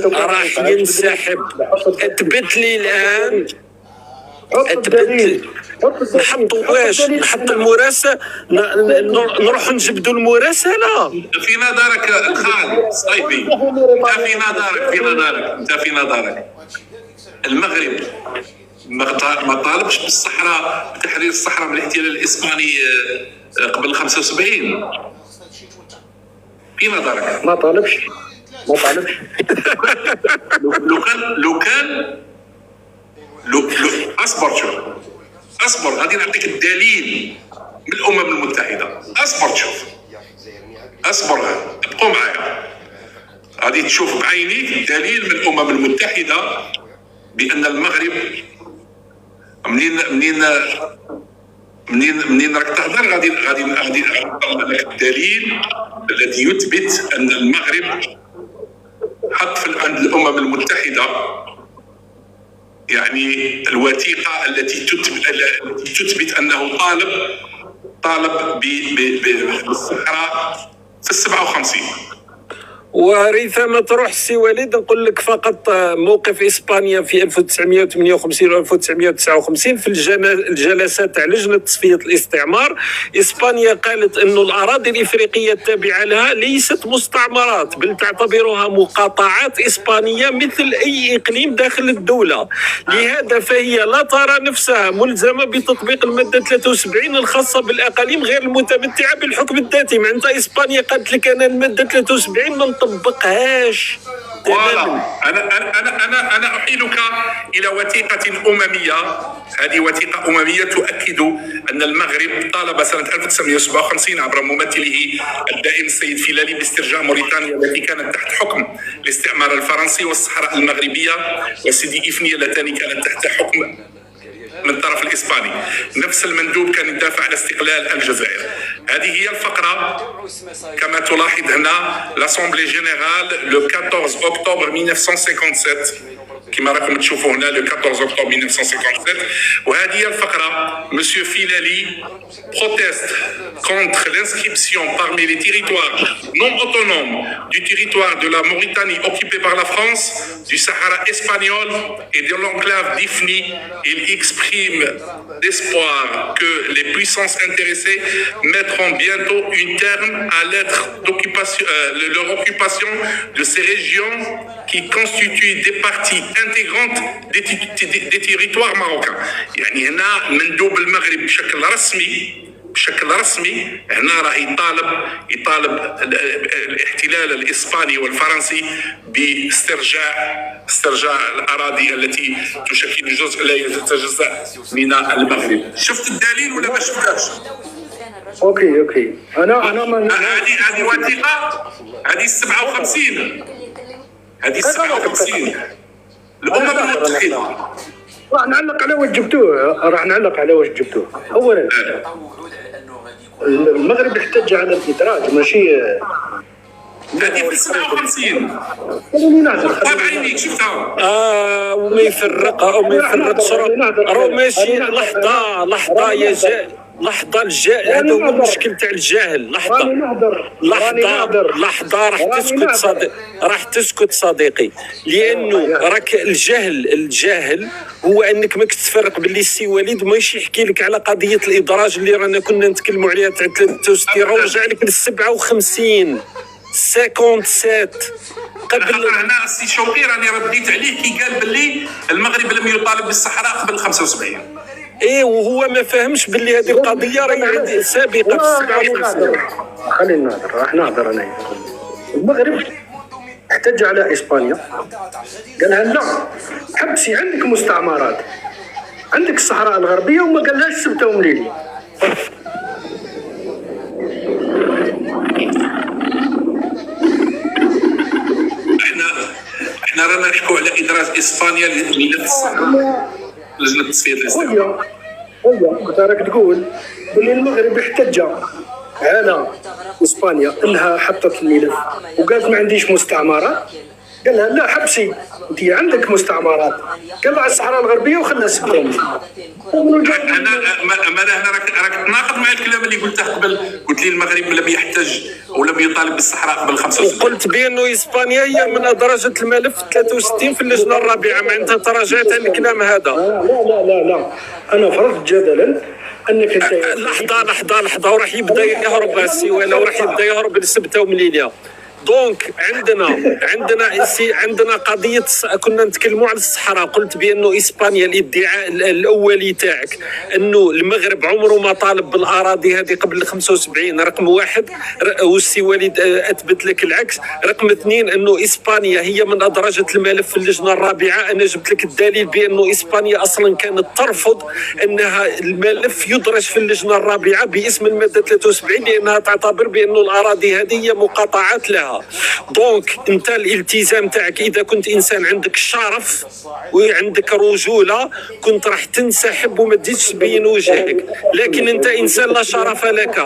[SPEAKER 3] راح ينسحب. اثبت لي الان، نحطوا واش؟ نحط المراسله، نروح نجبدوا المراسله.
[SPEAKER 2] في نظرك الخالد صيفي، انت في نظرك المغرب ما طالبش بالصحراء، بتحرير الصحراء من الاحتلال الاسباني قبل 75؟ في نظرك
[SPEAKER 1] ما طالبش
[SPEAKER 2] لو اصبر غادي نعطيك الدليل من الامم المتحده. اصبر ابقوا معايا، غادي تشوف بعينيك دليل من الامم المتحده بان المغرب منين راك تهضر غادي نطلع لك الدليل الذي يثبت ان المغرب حط عند الامم المتحده يعني الوثيقه التي تثبت انه طالب بالصحراء في 57.
[SPEAKER 3] وريثما تروح السي وليد، نقول لك فقط موقف اسبانيا في 1958 و 1959 في الجلسات تاع لجنه تصفيه الاستعمار. اسبانيا قالت انه الاراضي الافريقيه التابعه لها ليست مستعمرات، بل تعتبرها مقاطعات اسبانيه مثل اي اقليم داخل الدوله. لهذا فهي لا ترى نفسها ملزمه بتطبيق الماده 73 الخاصه بالاقاليم غير المتمتعه بالحكم الذاتي. معناتها اسبانيا قالت لك انا الماده 73 ما نطبقهاش.
[SPEAKER 2] فوالا انا احيلك الى وثيقه امميه. هذه وثيقه امميه تؤكد ان المغرب طالب سنه 1957 عبر ممثله الدائم السيد فيلالي باسترجاع موريتانيا التي كانت تحت حكم الاستعمار الفرنسي، والصحراء المغربيه وسيدي افنيه اللتان كانت تحت حكم من الطرف الإسباني. نفس المندوب كان يدافع على استقلال الجزائر. هذه هي الفقرة كما تلاحظ هنا l'Assemblée générale le 14 octobre 1957 كما راكم تشوفوا هنا le 14 octobre 1957. وهذه هي الفقرة. Monsieur Filali proteste contre l'inscription parmi les territoires non autonomes du territoire de la Mauritanie occupé par la France, du Sahara espagnol et de l'enclave d'Ifni. Il exprime l'espoir que les puissances intéressées mettront bientôt un terme à leur occupation de ces régions qui constituent des parties intégrantes des territoires marocains. يعني هنا مندوب المغرب بشكل رسمي هنا راه يطالب الاحتلال الاسباني والفرنسي باسترجاع الاراضي التي تشكل جزء لا يتجزأ من المغرب. شفت الدليل ولا ما شفتهاش؟
[SPEAKER 1] اوكي انا ما
[SPEAKER 2] هذه وثيقه، هذه 57 الامم المتحده.
[SPEAKER 1] راح نعلق على واش جبتوه. اولا المغرب احتج على الادراج، ماشي
[SPEAKER 2] هذه في 57.
[SPEAKER 1] خليني نهضر.
[SPEAKER 2] طيب عينيك شفتها.
[SPEAKER 3] وما يفرق راه ماشي. لحظه يا لحظة الجاهل، هذا هو المشكل تاع الجاهل. لحظة راح تسكت صديقي، لأنه راك الجاهل هو أنك ما تفرق باللي السي وليد ماشي يحكي لك على قضية الإدراج اللي رانا كنا نتكلموا عليها تاع 63، رجع لك ل 57 57
[SPEAKER 2] قبل. هنا السي شوقي راني رديت عليه كي قال باللي المغرب لم يطالب بالصحراء قبل 75.
[SPEAKER 3] ايه وهو ما فهمش باللي هذه القضيه راهي سابقه في 57.
[SPEAKER 1] خلينا نهضر، راح نهضر انا. المغرب احتج على اسبانيا، قال لها لا حبسي عندك مستعمرات، عندك الصحراء الغربيه، وما قالهاش سبتهم لي.
[SPEAKER 2] احنا رانا نحكوا على ادراج اسبانيا لملف الصحراء. لجنة تصفية الاستعمار.
[SPEAKER 1] كنت راك تقول باللي المغرب احتج على اسبانيا انها حطت الملف وقالت ما عنديش مستعمرات، قال لها لا حبسي انت عندك مستعمرات، قال لها على الصحراء الغربيه وخلها سكتهم.
[SPEAKER 2] انا هنا راك تناقض مع الكلام اللي قلته قبل، قلت لي المغرب لم يحتج ولم يطالب بالصحراء قبل 65.
[SPEAKER 3] قلت بانه اسبانيا هي من ادرجت الملف 63 في اللجنه الرابعه، ما انت تراجعت عن الكلام هذا.
[SPEAKER 1] لا انا فرضت جدلا انك انت
[SPEAKER 3] لحظه وراح يبدا يهرب السيوله وراح يبدا يهرب لسبته ومليليا. دونك عندنا قضيه كنا نتكلموا على الصحراء. قلت بانه اسبانيا الادعاء الاولي تاعك انه المغرب عمره ما طالب بالاراضي هذه قبل 75 رقم واحد، والسي وليد اثبت لك العكس. رقم اثنين انه اسبانيا هي من ادرجت الملف في اللجنه الرابعه. انا جبت لك الدليل بانه اسبانيا اصلا كانت ترفض انها الملف يدرج في اللجنه الرابعه باسم الماده 73 لانها تعتبر بانه الاراضي هذه هي مقاطعات لها. دونك انت الالتزام تاعك اذا كنت انسان عندك شرف وعندك رجوله كنت راح تنسحب وما تزيدش تبين وجهك، لكن انت انسان لا شرف لك.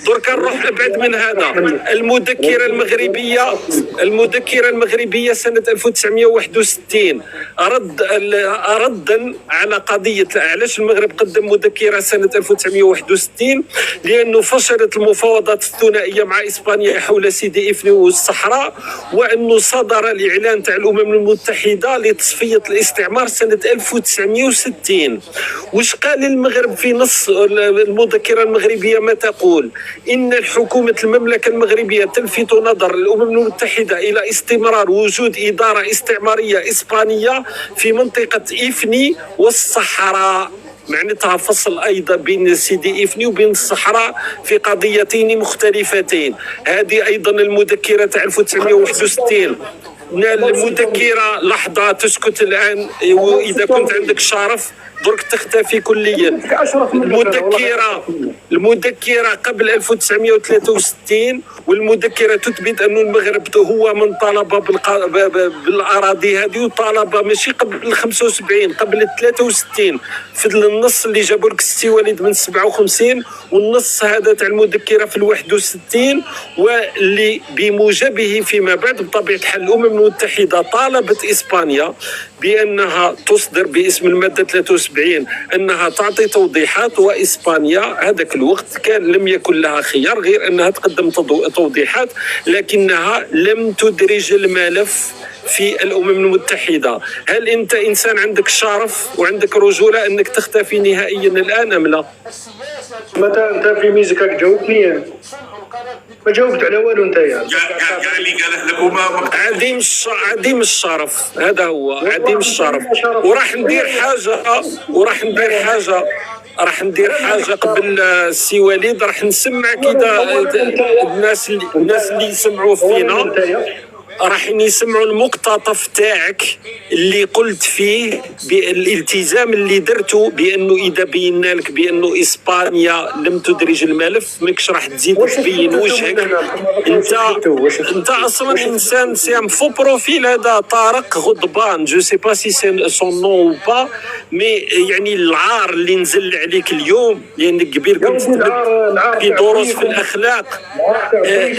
[SPEAKER 3] درك نروح ابعد من هذا. المذكره المغربيه سنه 1961 ردا على قضيه علاش المغرب قدم مذكره سنه 1961 لانه فشلت المفاوضات الثنائيه مع اسبانيا حول سيدي افني والصحراء، وانه صدر الاعلان تاع الامم المتحده لتصفيه الاستعمار سنه 1960. واش قال المغرب في نص المذكره المغربيه؟ ما تقول ان حكومه المملكه المغربيه تلفت نظر الامم المتحده الى استمرار وجود اداره استعماريه اسبانيه في منطقه افني والصحراء. معناتها فصل ايضا بين سيدي افني وبين الصحراء في قضيتين مختلفتين. هذه ايضا المذكره تاع 1961. المذكره لحظه تسكت الان، واذا كنت عندك شرف درك تختفي كليا. المذكره قبل 1963 والمذكره تثبت أن المغرب هو من طالب بالاراضي هذه، وطالب ماشي قبل 75 قبل 63 في النص اللي جابوا لك السي وليد من 57 والنص هذا تاع المذكره في 61 واللي بموجبه فيما بعد بطبيعه الحال الامم المتحده طالبت اسبانيا بانها تصدر باسم الماده 73 انها تعطي توضيحات، واسبانيا هذاك الوقت كان لم يكن لها خيار غير انها تقدم توضيحات، لكنها لم تدرج الملف في الامم المتحده. هل انت انسان عندك شرف وعندك رجوله انك تختفي نهائيا الان ام لا؟
[SPEAKER 1] متى انت في ميزك جاوبني؟ ما جاوبت على والو انت يا
[SPEAKER 2] كاع اللي قاله لكم
[SPEAKER 3] عديم الشرف. هذا هو عديم الشرف. وراح ندير حاجه قبل السي وليد. راح نسمعك اذا الناس اللي يسمعوا فينا راح يسمعوا المقتطف تاعك اللي قلت فيه بالالتزام اللي درته بانه اذا بينا لك بانه اسبانيا لم تدرج الملف ماكش راح تزيد تبين وجهك. انت اصلا انسان سي فو بروفيل. هذا طارق غضبان جو سي با سي سون نو او با، مي يعني العار اللي نزل عليك اليوم لانك قبيل كنت في دروس في الاخلاق.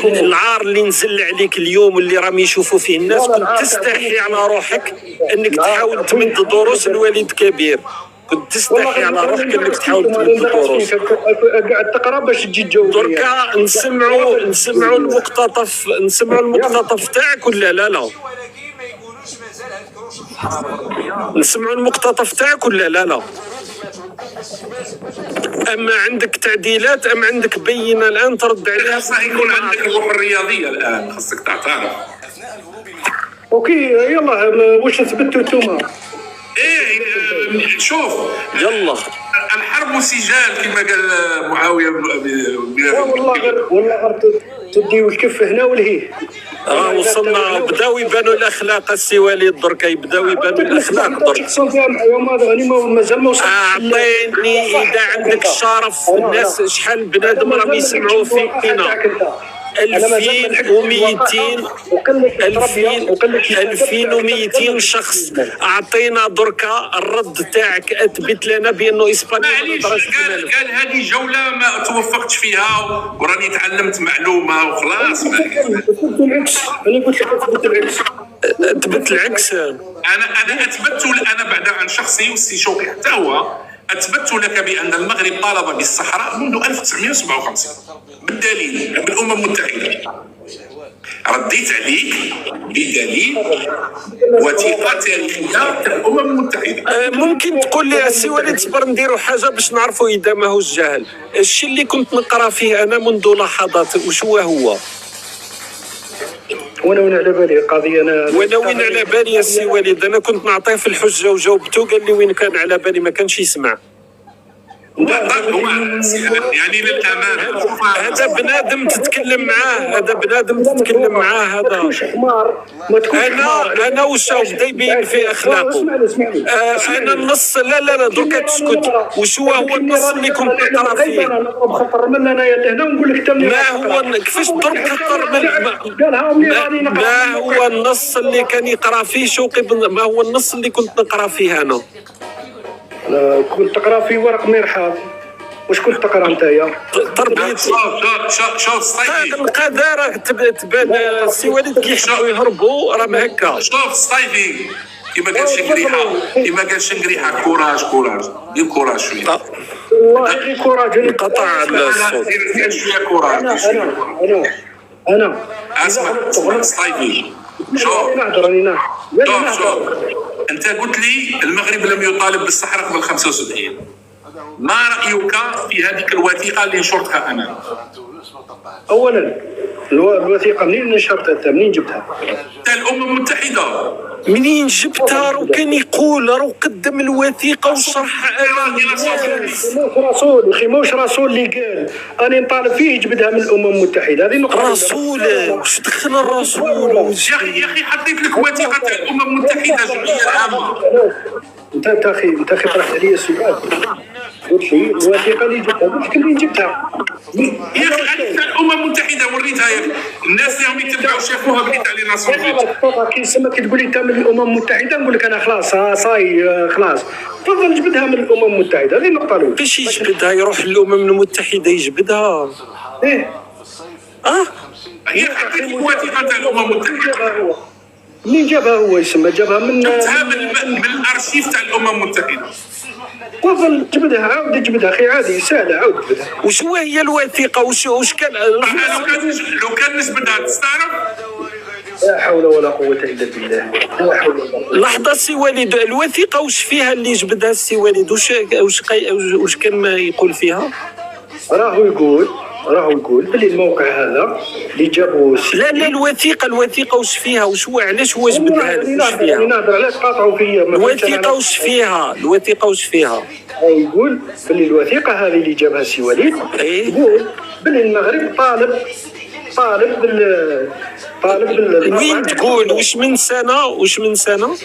[SPEAKER 3] العار اللي نزل عليك اليوم اللي راهم يشوفوا فيه الناس كنت تستحي على روحك انك تحاول تمد دروس الوالد كبير. كنت تستحي على روحك انك تحاول تمد دروس.
[SPEAKER 1] قاعد تقرا باش تجي تجاوب.
[SPEAKER 3] دركا نسمعوا المقتطف تاعك ولا لا؟ نسمعوا المقتطف تاعك ولا لا؟ اما عندك تعديلات ام عندك بينه الان ترد عليها؟
[SPEAKER 2] صح يكون عندك الروح الرياضيه الان، خاصك تعترف.
[SPEAKER 1] اوكي يلا واش ثبتوا انتم؟
[SPEAKER 2] شوف
[SPEAKER 3] يلا
[SPEAKER 2] الحرب سجال كما قال معاويه.
[SPEAKER 1] والله غير تديو الكف هنا والهي.
[SPEAKER 3] وصلنا بداو يبانوا الاخلاق السي وليد. درك يبداو يبانوا الاخلاق. درك اعطيني اذا عندك الشرف. الناس شحال بنادم راهم يسمعوا فينا؟ 2200 شخص. اعطينا دركا الرد تاعك اثبت لنا بانه اسبانيا
[SPEAKER 2] معليش قال هذه جوله ما توفقتش فيها وراني تعلمت معلومه وخلاص.
[SPEAKER 1] بالعكس انا قلت لك بالعكس.
[SPEAKER 3] اثبت العكس.
[SPEAKER 2] انا اثبت، انا بعد عن شخصي والسي شوقي حتى هو اثبت لك بان المغرب طالب بالصحراء منذ 1957 بالدليل بالامم المتحده. رديت عليك بدليل وثيقه تاريخيه الامم المتحده.
[SPEAKER 3] ممكن تقول لي السي وليد صبر نديروا حاجه باش نعرفوا اذا ما هوش جهل. الشيء اللي كنت نقرا فيه انا منذ لحظات وش هو؟
[SPEAKER 1] وانا وين على بالي قضيه انا
[SPEAKER 3] وانا وين على بالي يا سي وليد، انا كنت نعطيه في الحجه وجاوبته قال لي وين كان على بالي، ما كانش يسمع.
[SPEAKER 2] يعني للامانه
[SPEAKER 3] هذا بنادم تتكلم معاه، هذا بنادم تتكلم معاه، هذا
[SPEAKER 1] ما تكونش حمار، ما تكونش حمار.
[SPEAKER 3] انا وش بدا يبين في اخلاقه. انا النص لا دركا تسكت. وش هو النص اللي كنت نقرا فيه؟
[SPEAKER 1] انا نضرب خطر من انا يا لهنا ونقول لك تمني
[SPEAKER 3] ما هو كيفاش ضرب خطر من ما هو النص اللي كان يقرا فيه شوقي ما هو النص اللي كنت نقرا فيه انا؟
[SPEAKER 1] كنت تقرا في ورق مرحاض. واش كنت تقرا نتايا؟
[SPEAKER 3] تربيه
[SPEAKER 2] شوف صيفي
[SPEAKER 3] القداره تبان السي وليد كيحبوا يهربوا راهم هكا.
[SPEAKER 2] شوف صيفي كيما قال شنقريحه كوراج دير كوراج شويه.
[SPEAKER 1] والله غير كوراج
[SPEAKER 3] انقطع الصوت.
[SPEAKER 2] دير شويه كوراج.
[SPEAKER 1] انا
[SPEAKER 2] اسمع صيفي شوف انت قلت لي المغرب لم يطالب بالصحراء قبل 75. ما رايك في هذيك الوثيقه اللي نشرتها انا؟
[SPEAKER 1] اولا الوثيقه منين نشرتها؟ منين جبتها؟
[SPEAKER 2] تاع الامم المتحده.
[SPEAKER 3] منين جبتها؟ رو كان يقول رو قدم الوثيقه وشرحها.
[SPEAKER 1] رسول اخي موش رسول اللي قال انا نطالب فيه جبدها من الامم المتحده. هذه نقطه.
[SPEAKER 3] رسول واش دخل الرسول؟
[SPEAKER 2] يا اخي حطيت لك وثيقه تاع الامم المتحده الجمعيه العامه.
[SPEAKER 1] انت اخي طرحت علي السؤال قلت لي الوثيقه اللي جبتها، قلت لك منين جبتها؟
[SPEAKER 2] يا اخي تاع الامم المتحده وريتها لك الناس اللي هم يتبعوا شافوها بقيت على ناصر.
[SPEAKER 1] كي تقول لي انت من الامم المتحده نقول لك انا خلاص صاي خلاص. تفضل جبدها من الامم المتحده. هذه النقطه الاولى.
[SPEAKER 3] باش يجبدها يروح للامم المتحده يجبدها.
[SPEAKER 1] ايه
[SPEAKER 2] هي حطيت لك وثيقه تاع الامم المتحده.
[SPEAKER 1] منين جابها هو؟ يسمى جابها
[SPEAKER 2] جبتها من الارشيف تاع الامم المتحده.
[SPEAKER 1] تفضل جبدها، عاود جبدها اخي عادي سهله، عاود جبدها.
[SPEAKER 3] وش هي الوثيقه؟ وش كان
[SPEAKER 2] لو كان نجبدها تستعرف؟
[SPEAKER 1] لا حول ولا قوه الا بالله. لا حول ولا قوه.
[SPEAKER 3] لحظه سي وليد، الوثيقه وش فيها اللي جبدها السي وليد؟ وش كان ما يقول فيها؟
[SPEAKER 1] راهو يقول بلي الموقع هذا اللي جابوا
[SPEAKER 3] لا الوثيقه وش فيها؟ وش هو علاش هو جبدها؟ وش فيها؟
[SPEAKER 1] نهضر علاش قاطعوا فيا
[SPEAKER 3] الوثيقه وش فيها؟
[SPEAKER 1] يقول بلي الوثيقه هذه اللي جابها السي وليد يقول بلي المغرب طالب بال
[SPEAKER 3] وين تقول؟ وش من سنه؟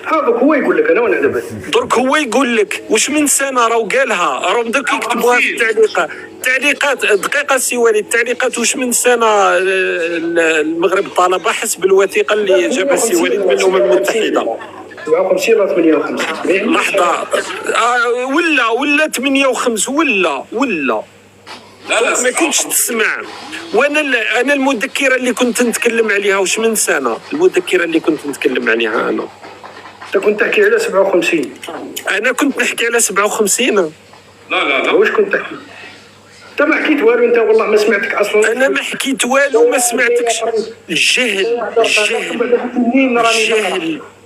[SPEAKER 1] هذاك هو يقول لك، انا وانا على بالي
[SPEAKER 3] درك هو يقول لك واش من سنه راهو قالها، راهم درك يكتبوها في التعليقات. دقيقه سي وليد، التعليقات واش من سنه المغرب طالبها حسب الوثيقه اللي جابها السي وليد من الامم المتحده؟
[SPEAKER 1] 57 ولا 58
[SPEAKER 3] لحظه ولا 58 ولا
[SPEAKER 2] لا
[SPEAKER 3] ما كنتش تسمع. وانا انا المذكره اللي كنت نتكلم عليها واش من سنه، المذكره اللي كنت نتكلم عليها انا.
[SPEAKER 1] انت كنت تحكي على 57.
[SPEAKER 3] انا كنت نحكي على 57.
[SPEAKER 2] لا
[SPEAKER 1] واش كنت تحكي؟ انت ما حكيت والو، انت والله ما سمعتك اصلا.
[SPEAKER 3] انا ما حكيت والو، ما سمعتكش. الجهل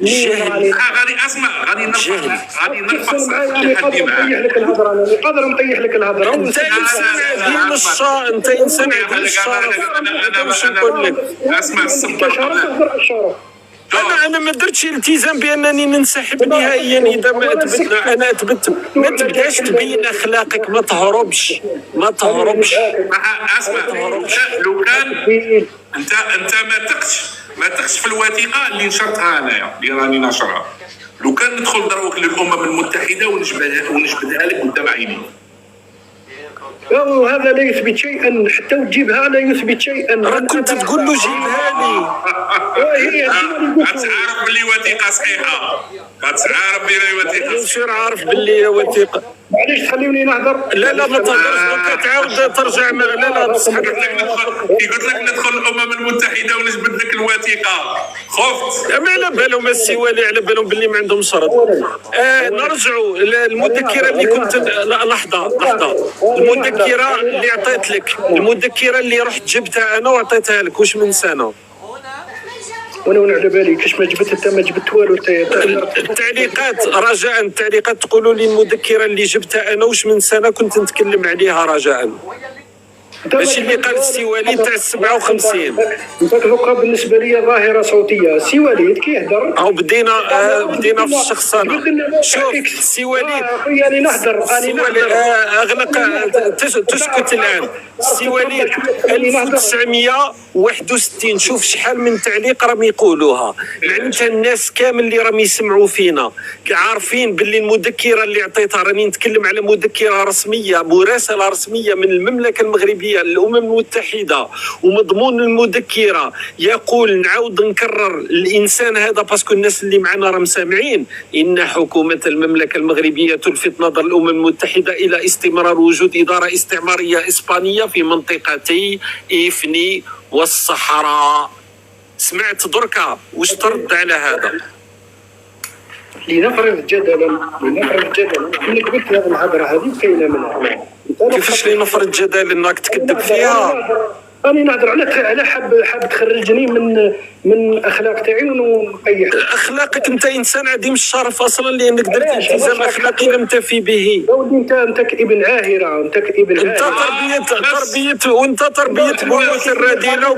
[SPEAKER 2] غادي اسمع، غادي نرفع تحدي معاك.
[SPEAKER 1] قادر نطيح لك الهضره.
[SPEAKER 3] انت انسان عديم الشرف، انت انسان عديم الشرف.
[SPEAKER 2] انا اسمع الصبر.
[SPEAKER 3] انا ما درتش التزام بانني ننسحب نهائيا اذا ما اثبتنا. انا اثبت. ما تبداش تبين اخلاقك، ما تهربش.
[SPEAKER 2] اسمع لو كان انت ما تقش في الوثيقه اللي نشرتها انايا اللي راني ناشرها. لو كان ندخل دروك للامم المتحده ونجبدها لك قدام عيني.
[SPEAKER 1] هذا لا يثبت شيئا، حتى وتجيبها لا يثبت شيئا.
[SPEAKER 3] كنت تقول له جيبها لي.
[SPEAKER 2] غتعرف باللي وثيقه صحيحه، غتعرف باللي وثيقه.
[SPEAKER 3] شنو عارف باللي وثيقه؟
[SPEAKER 1] معليش تخليوني نهضر.
[SPEAKER 3] لا ما تهضرش دوكا تعاود ترجع لا بصح
[SPEAKER 2] قلت لك ندخل الامم المتحده ونجبد لك الوثيقه، خفت.
[SPEAKER 3] ما على بالهم السوالي، على بالهم باللي ما عندهم شرط. نرجعوا للمذكره اللي كنت لحظه المذكره اللي عطيت لك، المذكره اللي رحت جبتها انا وعطيتها لك واش من سنه.
[SPEAKER 1] وانا على بالي كاش ما جبت انت، ما جبت والو.
[SPEAKER 3] التعليقات رجاء، التعليقات تقولوا لي المذكره اللي جبتها انا واش من سنه كنت نتكلم عليها رجاء، ماشي اللي قال السوالي تاع 57.
[SPEAKER 1] انت دوكا بالنسبه لي ظاهره صوتيه. السوالي كيهضر
[SPEAKER 3] او بدينا في الشخصنه. شوف السوالي
[SPEAKER 1] راني نهضر
[SPEAKER 3] اغلق تسكت الان. السوالي 1961 شوف شحال من تعليق راهم يقولوها، معناتها الناس كامل اللي راهم يسمعوا فينا عارفين باللي المذكره اللي عطيتها راني نتكلم على مذكره رسميه، مراسله رسميه من المملكه المغربيه للأمم المتحدة، ومضمون المذكرة يقول، نعاود نكرر الإنسان هذا باسكو الناس اللي معنا راهم سامعين، إن حكومة المملكة المغربية تلفت نظر الأمم المتحدة إلى استمرار وجود إدارة استعمارية إسبانية في منطقتي إفني والصحراء. سمعت دركا واش ترد على هذا؟
[SPEAKER 1] لنفرض جدلا انك قلت هذه الهضره هذه كاينه منها.
[SPEAKER 3] كيفاش لنفرض جدلا انك تكذب فيها؟
[SPEAKER 1] راني نهضر على حاب تخرجني من اخلاق تاعي ونقيح
[SPEAKER 3] اخلاقك. انت انسان عديم الشرف اصلا لانك درت التزام اخلاقي لم تفي به.
[SPEAKER 1] يا ولدي انت كابن عاهره، انت كابن
[SPEAKER 3] انت تربيه وانت تربيه بيوت الرذيله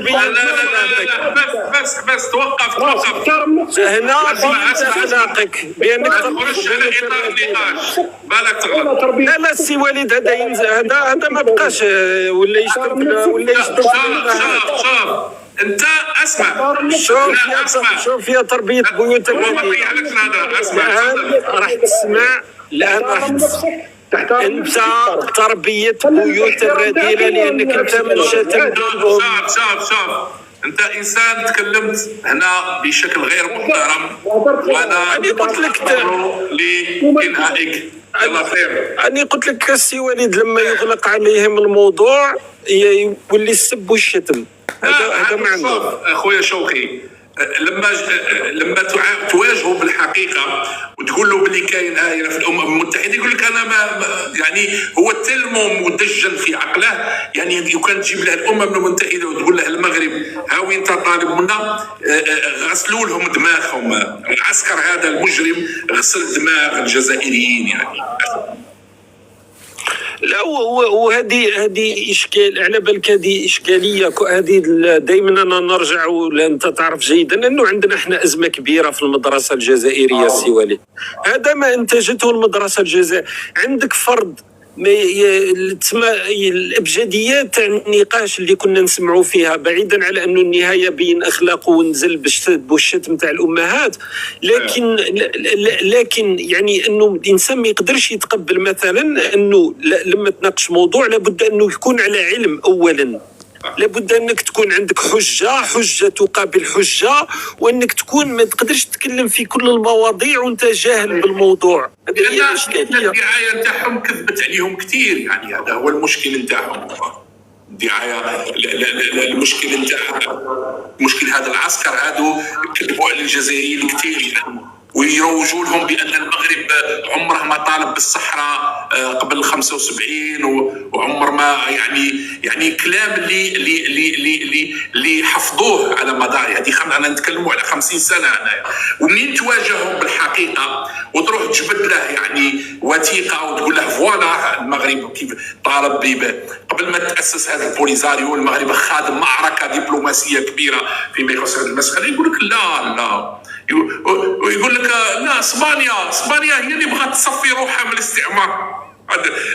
[SPEAKER 2] بس توقف
[SPEAKER 3] هنا اخلاقك بانك
[SPEAKER 2] تخرج على اطار النقاش بالك تغلط.
[SPEAKER 3] لا السي وليد هذا ما بقاش ولا يشتم
[SPEAKER 2] شوف انت اسمع.
[SPEAKER 3] شوف يا تربيه بيوت الرذيله. راح تسمع الان، راح انت تربيه بيوت الرذيله لانك انت من شتم.
[SPEAKER 2] شوف انت انسان تكلمت هنا بشكل غير محترم، وانا
[SPEAKER 3] قلت لك
[SPEAKER 2] لانهائك. الله خير.
[SPEAKER 3] أنا قلت لك السي وليد لما يغلق عليهم الموضوع يولي السب والشتم. هذا معنى
[SPEAKER 2] اخويا شوقي، لما تواجهه بالحقيقه وتقول له بلي كاين آية في الامم المتحده، يقول لك انا ما يعني هو تلمو مدجن في عقله. يعني كان تجيب له الامم المتحده وتقول له المغرب هاوي انت طالب منا، غسلوا لهم دماغهم. العسكر هذا المجرم غسل دماغ الجزائريين يعني.
[SPEAKER 3] لا وهذه اشكال على بالك، هذه اشكاليه هذه دائما انا نرجع. انت تعرف جيدا انه عندنا احنا ازمه كبيره في المدرسه الجزائريه السي وليد. هذا ما انتجته المدرسه الجزائريه. عندك فرض الابجديات تاع النقاش اللي كنا نسمعوا فيها، بعيدا على انه النهايه بين اخلاق ونزل بالشتم تاع الامهات، لكن يعني انه الانسان ما يقدرش يتقبل مثلا انه لما تناقش موضوع لابد انه يكون على علم. اولا لابد انك تكون عندك حجه تقابل حجه، وانك تكون ما تقدرش تتكلم في كل المواضيع وانت جاهل بالموضوع.
[SPEAKER 2] الدعايه نتاعهم كذبت عليهم كثير، يعني هذا هو المشكل نتاعهم. الدعايه المشكل نتاعها مشكل هذا العسكر هادو كذبوا على الجزائريين كثير، ويروجوا لهم بان المغرب عمره ما طالب بالصحراء قبل 75 وعمر ما يعني كلام اللي حفظوه على مدار هذه انا نتكلموا على 50 سنه هنايا. ومنين تواجههم بالحقيقه وتروح تجبد له يعني وثيقه وتقول له فوالا المغرب كيف طالب قبل ما تاسس هذا البوليزاريو المغرب خادم معركه دبلوماسيه كبيره فيما يخص هذه المساله. يقول لك لا ويقول لك لا، اسبانيا هي اللي بغات تصفي روحها من الاستعمار.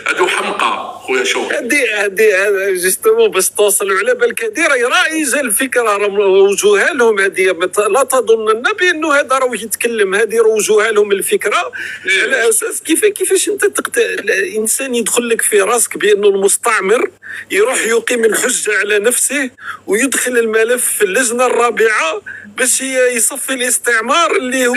[SPEAKER 2] هذا حمقى خويا شوقي.
[SPEAKER 3] هذه جستمو باش توصلوا على بالك هذه راهي رائجه الفكره، راهم روجوها لهم. هذه لا تظنن بانه هذا راه يتكلم، هذه روجوها لهم الفكره على اساس كيفاش انت الانسان يدخل لك في راسك بانه المستعمر يروح يقيم الحجه على نفسه ويدخل الملف في اللجنه الرابعه باش يصفي الاستعمار اللي هو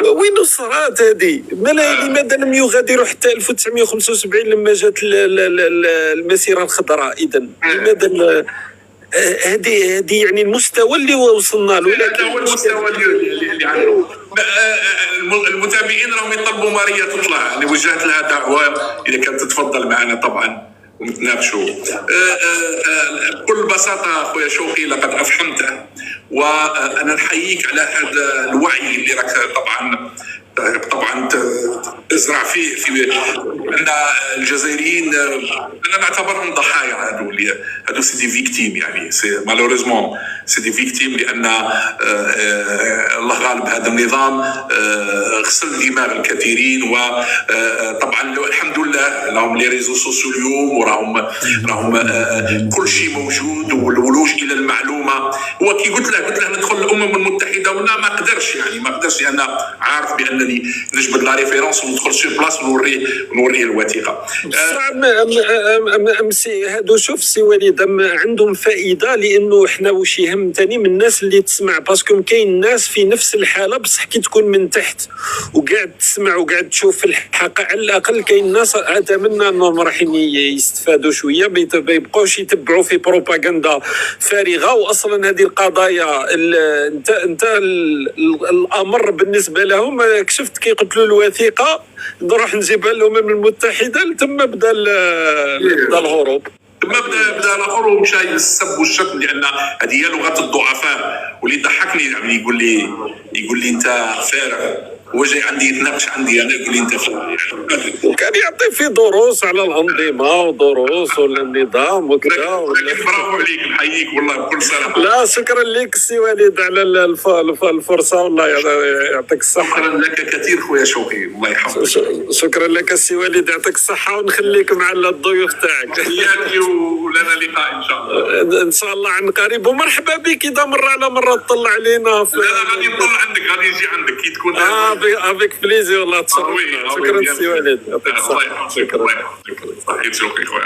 [SPEAKER 3] وين صرات هذه؟ لماذا لم يغادروا حتى 1975 لما جات المسيره الخضراء؟ اذا لماذا هذه يعني المستوى اللي وصلنا له؟
[SPEAKER 2] هذا هو المستوى اللي عنده. المتابعين راهم يطلبوا ماريا تطلع، اللي وجهت لها دعوه اذا كانت تتفضل معنا طبعا ونتناقشوا. بكل بساطه خويا شوقي لقد افحمته، وانا نحييك على هذا الوعي اللي راك طبعا تزرع فيه في ان الجزائريين انا نعتبرهم ضحايا. هادو سي دي فيكتيم، يعني سي مالوريزمون سي دي فيكتيم، لان الله غالب هذا النظام غسل دماغ الكثيرين. وطبعا الحمد لله لهم لي ريزو سوسيو اليوم، وراهم كل شيء موجود، والولوج الى المعلومه. هو كي قلت له ندخل الامم المتحده، وانا ما قدرش لان عارف بانني نجبد لا ريفيرونس وندخل سور بلاص ونوريه الوثيقه.
[SPEAKER 3] هادو شوف سي وليد عندهم فائده، لانه احنا واش يهمتني من الناس اللي تسمع، باسكو كاين ناس في نفس الحاله بصح كي تكون من تحت وقاعد تسمع وقاعد تشوف الحقائق، على الاقل كاين ناس اتمنى انهم رايحين يستفادوا شويه، ما يبقوش يتبعوا في بروباغندا فارغه. واصلا هذه القضايا انت الامر بالنسبه لهم شفت كي قتلوا الوثيقه نروح نجيبها لهم من المتحده، تم بدا الهروب،
[SPEAKER 2] بدا الاخر ومشى السب والشتم، لان هذه هي لغه الضعفاء. واللي ضحكني يعني يقول لي انت فارغ، هو جاي عندي يتناقش عندي انا، يقول لي انت فارغ.
[SPEAKER 3] كان يعطي في دروس على الانظمه ودروس ولا النظام وكذا.
[SPEAKER 2] لكن برافو عليك، نحييك والله بكل صراحه.
[SPEAKER 3] لا شكرا لك سي وليد على الفرصه، والله يعطيك الصحه.
[SPEAKER 2] شكرا لك كثير خويا شوقي، الله يحفظك.
[SPEAKER 3] شكرا لك سي وليد، يعطيك الصحه، ونخليك مع الضيوف تاعك.
[SPEAKER 2] تحياتي ولنا لقاء ان شاء الله.
[SPEAKER 3] ان شاء الله عن قريب، ومرحبا بك اذا مره على مره تطلع علينا.
[SPEAKER 2] لا غادي نطلع عندك، غادي نجي عندك كي تكون.
[SPEAKER 3] افيك بليزي والله، تشرفنا. شكرا سي وليد، يعطيك الصحه.
[SPEAKER 2] الله يحفظك. الله يحفظك. صحيت شوقي خويا.